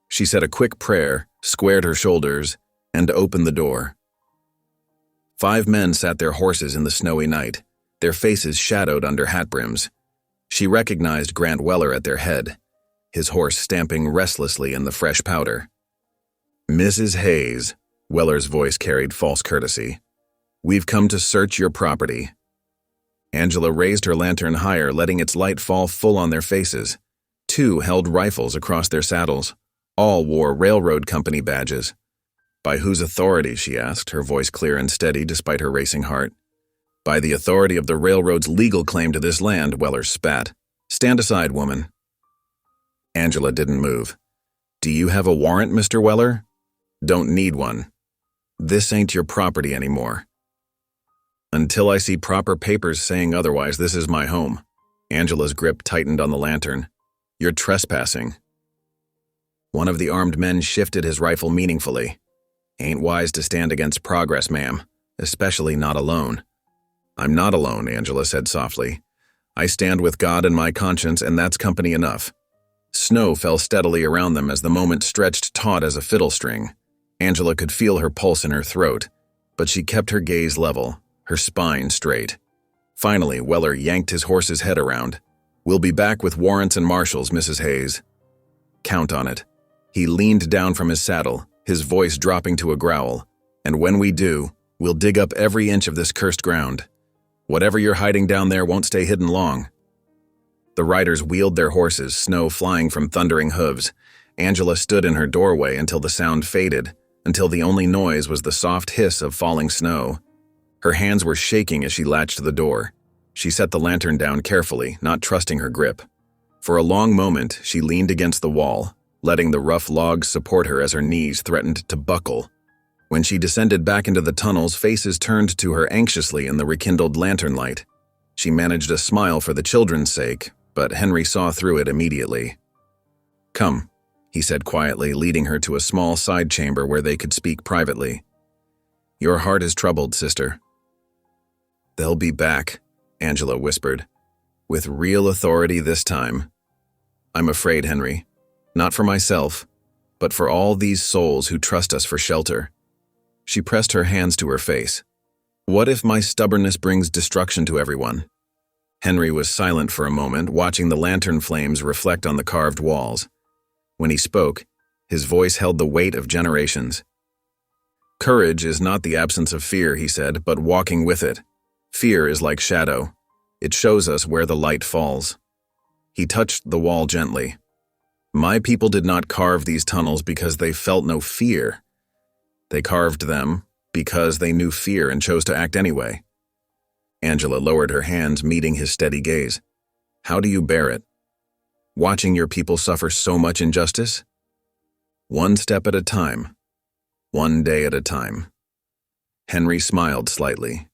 She said a quick prayer, squared her shoulders, and opened the door. 5 men sat their horses in the snowy night, their faces shadowed under hat brims. She recognized Grant Weller at their head, his horse stamping restlessly in the fresh powder. "Mrs. Hayes," Weller's voice carried false courtesy, "we've come to search your property." Angela raised her lantern higher, letting its light fall full on their faces. 2 held rifles across their saddles. All wore railroad company badges. "By whose authority?" she asked, her voice clear and steady despite her racing heart. "By the authority of the railroad's legal claim to this land," Weller spat. "Stand aside, woman." Angela didn't move. "Do you have a warrant, Mr. Weller?" "Don't need one. This ain't your property anymore." "Until I see proper papers saying otherwise, this is my home." Angela's grip tightened on the lantern. "You're trespassing." One of the armed men shifted his rifle meaningfully. "Ain't wise to stand against progress, ma'am, especially not alone." "I'm not alone," Angela said softly. "I stand with God and my conscience, and that's company enough." Snow fell steadily around them as the moment stretched taut as a fiddle string. Angela could feel her pulse in her throat, but she kept her gaze level, her spine straight. Finally, Weller yanked his horse's head around. "We'll be back with warrants and marshals, Mrs. Hayes." "Count on it." He leaned down from his saddle, his voice dropping to a growl. "And when we do, we'll dig up every inch of this cursed ground. Whatever you're hiding down there won't stay hidden long." The riders wheeled their horses, snow flying from thundering hooves. Angela stood in her doorway until the sound faded, until the only noise was the soft hiss of falling snow. Her hands were shaking as she latched the door. She set the lantern down carefully, not trusting her grip. For a long moment, she leaned against the wall, letting the rough logs support her as her knees threatened to buckle. When she descended back into the tunnels, faces turned to her anxiously in the rekindled lantern light. She managed a smile for the children's sake, but Henry saw through it immediately. "Come," he said quietly, leading her to a small side chamber where they could speak privately. "Your heart is troubled, sister." "They'll be back," Angela whispered, "with real authority this time. I'm afraid, Henry. Not for myself, but for all these souls who trust us for shelter." She pressed her hands to her face. "What if my stubbornness brings destruction to everyone?" Henry was silent for a moment, watching the lantern flames reflect on the carved walls. When he spoke, his voice held the weight of generations. "Courage is not the absence of fear," he said, "but walking with it. Fear is like shadow. It shows us where the light falls." He touched the wall gently. "My people did not carve these tunnels because they felt no fear. They carved them because they knew fear and chose to act anyway." Angela lowered her hands, meeting his steady gaze. "How do you bear it? Watching your people suffer so much injustice?" "One step at a time. One day at a time." Henry smiled slightly.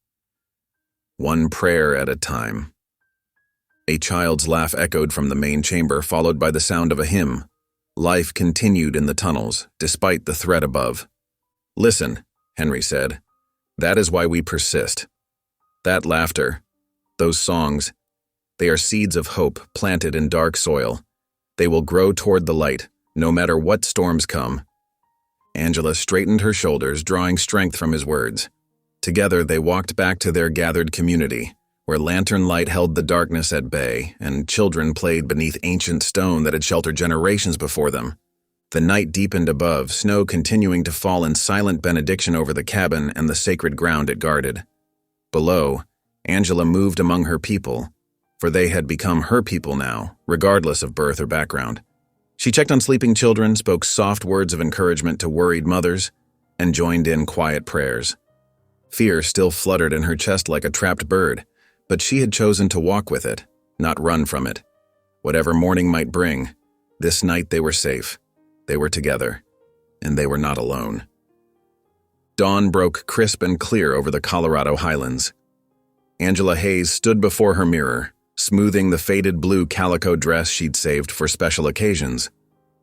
"One prayer at a time." A child's laugh echoed from the main chamber, followed by the sound of a hymn. Life continued in the tunnels, despite the threat above. Listen, Henry said. That is why we persist. That laughter, those songs, they are seeds of hope planted in dark soil. They will grow toward the light, no matter what storms come. Angela straightened her shoulders, drawing strength from his words. Together they walked back to their gathered community, where lantern light held the darkness at bay, and children played beneath ancient stone that had sheltered generations before them. The night deepened above, snow continuing to fall in silent benediction over the cabin and the sacred ground it guarded. Below, Angela moved among her people, for they had become her people now, regardless of birth or background. She checked on sleeping children, spoke soft words of encouragement to worried mothers, and joined in quiet prayers. Fear still fluttered in her chest like a trapped bird, but she had chosen to walk with it, not run from it. Whatever morning might bring, this night they were safe. They were together, and they were not alone. Dawn broke crisp and clear over the Colorado highlands. Angela Hayes stood before her mirror, smoothing the faded blue calico dress she'd saved for special occasions.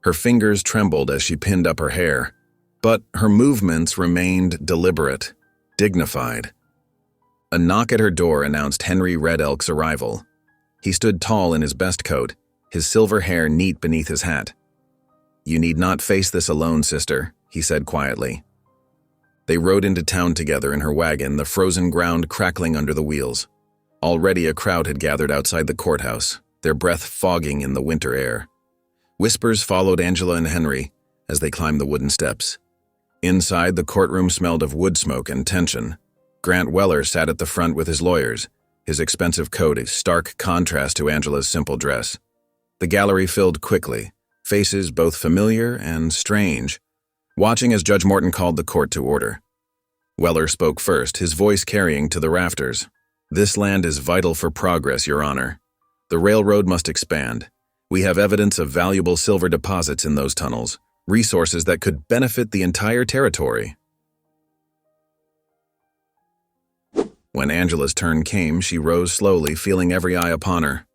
Her fingers trembled as she pinned up her hair, but her movements remained deliberate, dignified. A knock at her door announced Henry Red Elk's arrival. He stood tall in his best coat, his silver hair neat beneath his hat. "You need not face this alone, sister," he said quietly. They rode into town together in her wagon, the frozen ground crackling under the wheels. Already a crowd had gathered outside the courthouse, their breath fogging in the winter air. Whispers followed Angela and Henry as they climbed the wooden steps. Inside, the courtroom smelled of wood smoke and tension. Grant Weller sat at the front with his lawyers, his expensive coat a stark contrast to Angela's simple dress. The gallery filled quickly, faces both familiar and strange, watching as Judge Morton called the court to order. Weller spoke first, his voice carrying to the rafters. "This land is vital for progress, Your Honor. The railroad must expand. We have evidence of valuable silver deposits in those tunnels, resources that could benefit the entire territory." When Angela's turn came, she rose slowly, feeling every eye upon her.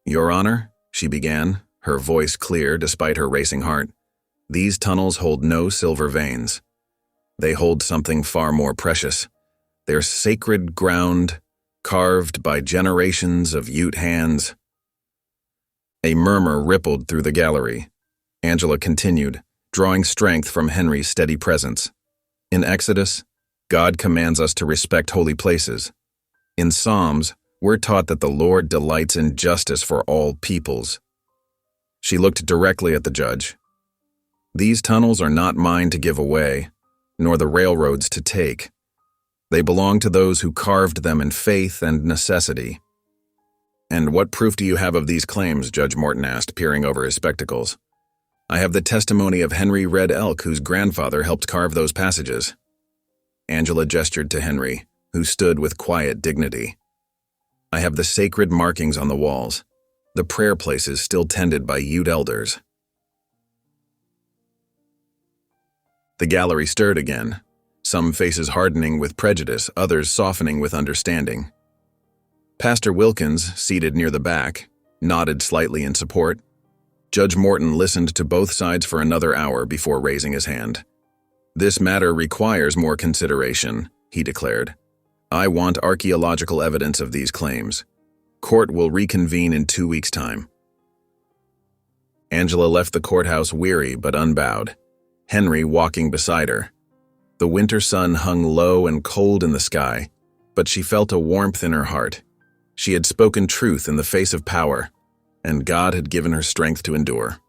"Your Honor," she began, her voice clear despite her racing heart, "these tunnels hold no silver veins. They hold something far more precious. They're sacred ground, carved by generations of Ute hands." A murmur rippled through the gallery. Angela continued, drawing strength from Henry's steady presence. "In Exodus, God commands us to respect holy places. In Psalms, we're taught that the Lord delights in justice for all peoples." She looked directly at the judge. "These tunnels are not mine to give away, nor the railroads to take. They belong to those who carved them in faith and necessity." "And what proof do you have of these claims?" Judge Morton asked, peering over his spectacles. "I have the testimony of Henry Red Elk, whose grandfather helped carve those passages." Angela gestured to Henry, who stood with quiet dignity. "I have the sacred markings on the walls, the prayer places still tended by Ute elders." The gallery stirred again, some faces hardening with prejudice, others softening with understanding. Pastor Wilkins, seated near the back, nodded slightly in support. Judge Morton listened to both sides for another hour before raising his hand. "This matter requires more consideration," he declared. "I want archaeological evidence of these claims. Court will reconvene in 2 weeks' time." Angela left the courthouse weary but unbowed, Henry walking beside her. The winter sun hung low and cold in the sky, but she felt a warmth in her heart. She had spoken truth in the face of power, and God had given her strength to endure.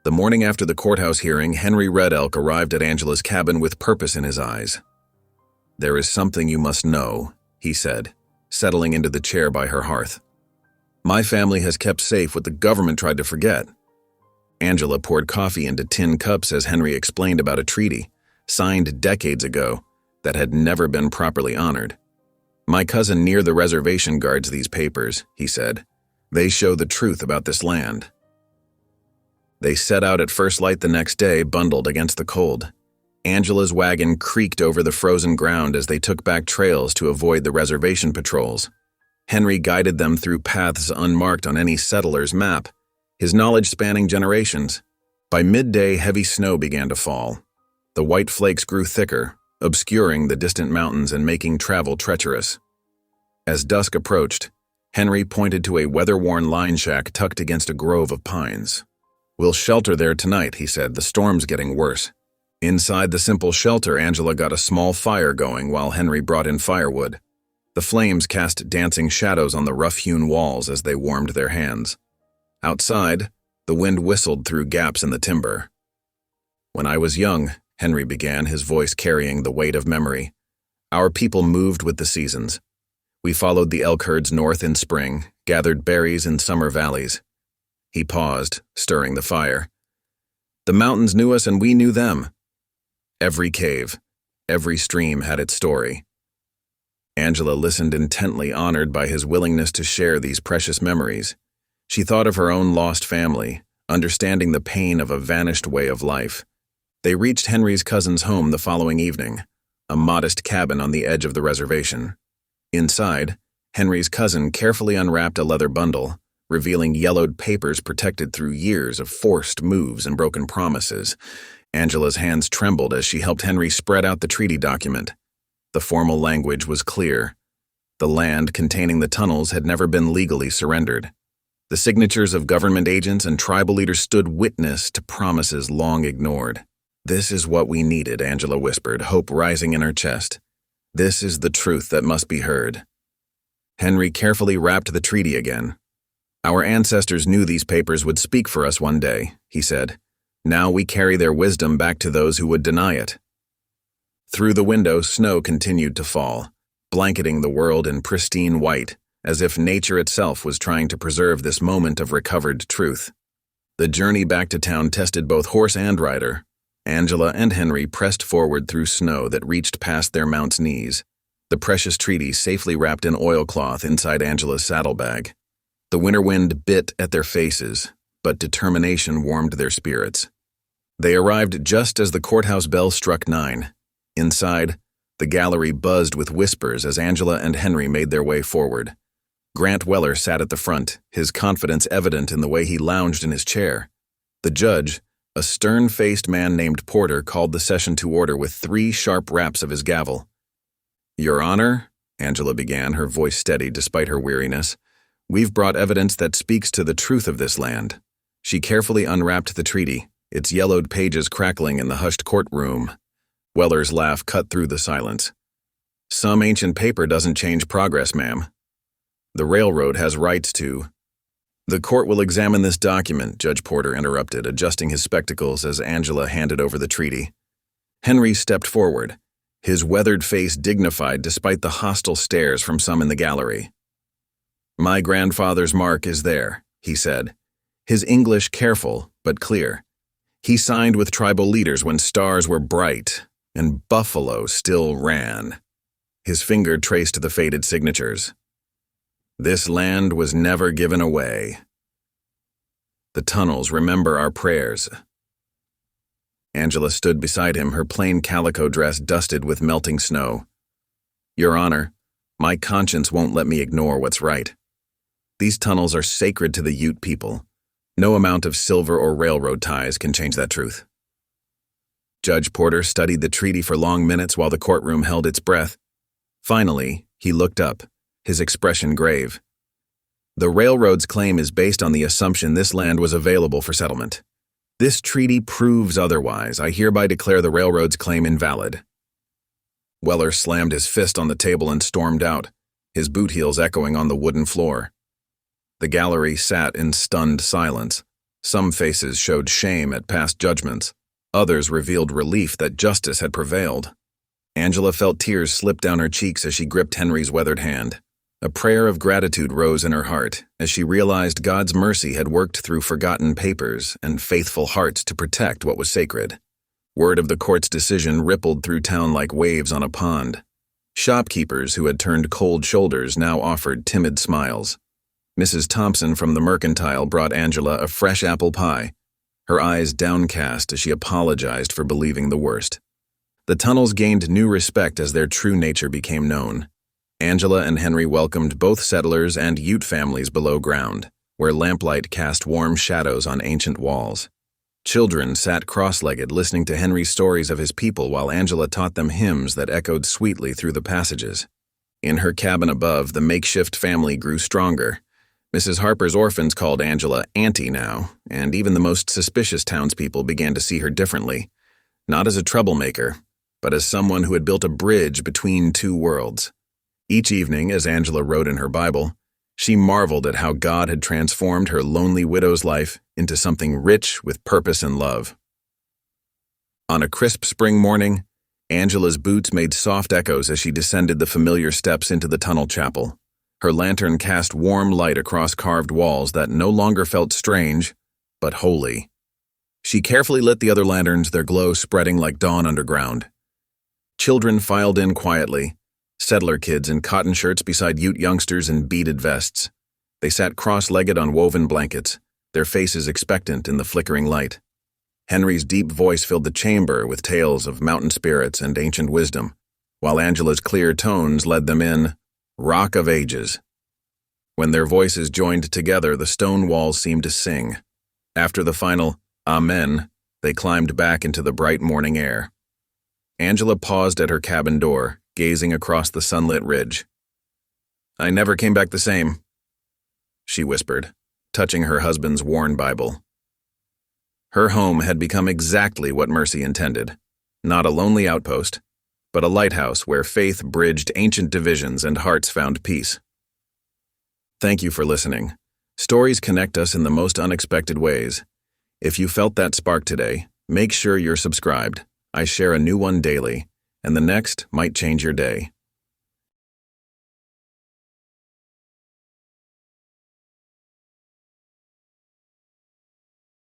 The morning after the courthouse hearing, Henry Red Elk arrived at Angela's cabin with purpose in his eyes. "There is something you must know," he said, settling into the chair by her hearth. "My family has kept safe what the government tried to forget." Angela poured coffee into tin cups as Henry explained about a treaty, signed decades ago, that had never been properly honored. "My cousin near the reservation guards these papers," he said. "They show the truth about this land." They set out at first light the next day, bundled against the cold. Angela's wagon creaked over the frozen ground as they took back trails to avoid the reservation patrols. Henry guided them through paths unmarked on any settler's map, his knowledge spanning generations. By midday, heavy snow began to fall. The white flakes grew thicker, obscuring the distant mountains and making travel treacherous. As dusk approached, Henry pointed to a weather-worn line shack tucked against a grove of pines. "We'll shelter there tonight," he said. "The storm's getting worse." Inside the simple shelter, Angela got a small fire going while Henry brought in firewood. The flames cast dancing shadows on the rough-hewn walls as they warmed their hands. Outside, the wind whistled through gaps in the timber. "When I was young," Henry began, his voice carrying the weight of memory, "our people moved with the seasons. We followed the elk herds north in spring, gathered berries in summer valleys." He paused, stirring the fire. "The mountains knew us and we knew them. Every cave, every stream had its story." Angela listened intently, honored by his willingness to share these precious memories. She thought of her own lost family, understanding the pain of a vanished way of life. They reached Henry's cousin's home the following evening, a modest cabin on the edge of the reservation. Inside, Henry's cousin carefully unwrapped a leather bundle, revealing yellowed papers protected through years of forced moves and broken promises. Angela's hands trembled as she helped Henry spread out the treaty document. The formal language was clear. The land containing the tunnels had never been legally surrendered. The signatures of government agents and tribal leaders stood witness to promises long ignored. "This is what we needed," Angela whispered, hope rising in her chest. "This is the truth that must be heard." Henry carefully wrapped the treaty again. "Our ancestors knew these papers would speak for us one day," he said. "Now we carry their wisdom back to those who would deny it." Through the window, snow continued to fall, blanketing the world in pristine white, as if nature itself was trying to preserve this moment of recovered truth. The journey back to town tested both horse and rider. Angela and Henry pressed forward through snow that reached past their mounts' knees, the precious treaty safely wrapped in oilcloth inside Angela's saddlebag. The winter wind bit at their faces, but determination warmed their spirits. They arrived just as the courthouse bell struck 9. Inside, the gallery buzzed with whispers as Angela and Henry made their way forward. Grant Weller sat at the front, his confidence evident in the way he lounged in his chair. The judge, a stern-faced man named Porter, called the session to order with 3 sharp raps of his gavel. "Your Honor," Angela began, her voice steady despite her weariness, "we've brought evidence that speaks to the truth of this land." She carefully unwrapped the treaty, its yellowed pages crackling in the hushed courtroom. Weller's laugh cut through the silence. "Some ancient paper doesn't change progress, ma'am. The railroad has rights to—" "The court will examine this document," Judge Porter interrupted, adjusting his spectacles as Angela handed over the treaty. Henry stepped forward, his weathered face dignified despite the hostile stares from some in the gallery. "My grandfather's mark is there," he said, his English careful but clear. "He signed with tribal leaders when stars were bright and buffalo still ran." His finger traced the faded signatures. "This land was never given away. The tunnels remember our prayers." Angela stood beside him, her plain calico dress dusted with melting snow. "Your Honor, my conscience won't let me ignore what's right. These tunnels are sacred to the Ute people. No amount of silver or railroad ties can change that truth." Judge Porter studied the treaty for long minutes while the courtroom held its breath. Finally, he looked up, his expression grave. "The railroad's claim is based on the assumption this land was available for settlement. This treaty proves otherwise. I hereby declare the railroad's claim invalid." Weller slammed his fist on the table and stormed out, his boot heels echoing on the wooden floor. The gallery sat in stunned silence. Some faces showed shame at past judgments. Others revealed relief that justice had prevailed. Angela felt tears slip down her cheeks as she gripped Henry's weathered hand. A prayer of gratitude rose in her heart as she realized God's mercy had worked through forgotten papers and faithful hearts to protect what was sacred. Word of the court's decision rippled through town like waves on a pond. Shopkeepers who had turned cold shoulders now offered timid smiles. Mrs. Thompson from the Mercantile brought Angela a fresh apple pie, her eyes downcast as she apologized for believing the worst. The tunnels gained new respect as their true nature became known. Angela and Henry welcomed both settlers and Ute families below ground, where lamplight cast warm shadows on ancient walls. Children sat cross-legged listening to Henry's stories of his people while Angela taught them hymns that echoed sweetly through the passages. In her cabin above, the makeshift family grew stronger. Mrs. Harper's orphans called Angela Auntie now, and even the most suspicious townspeople began to see her differently, not as a troublemaker, but as someone who had built a bridge between two worlds. Each evening, as Angela wrote in her Bible, she marveled at how God had transformed her lonely widow's life into something rich with purpose and love. On a crisp spring morning, Angela's boots made soft echoes as she descended the familiar steps into the tunnel chapel. Her lantern cast warm light across carved walls that no longer felt strange, but holy. She carefully lit the other lanterns, their glow spreading like dawn underground. Children filed in quietly, settler kids in cotton shirts beside Ute youngsters in beaded vests. They sat cross-legged on woven blankets, their faces expectant in the flickering light. Henry's deep voice filled the chamber with tales of mountain spirits and ancient wisdom, while Angela's clear tones led them in, Rock of Ages. When their voices joined together, the stone walls seemed to sing. After the final Amen, they climbed back into the bright morning air. Angela paused at her cabin door, gazing across the sunlit ridge. "I never came back the same," she whispered, touching her husband's worn Bible. Her home had become exactly what Mercy intended, not a lonely outpost, but a lighthouse where faith bridged ancient divisions and hearts found peace. Thank you for listening. Stories connect us in the most unexpected ways. If you felt that spark today, make sure you're subscribed. I share a new one daily, and the next might change your day.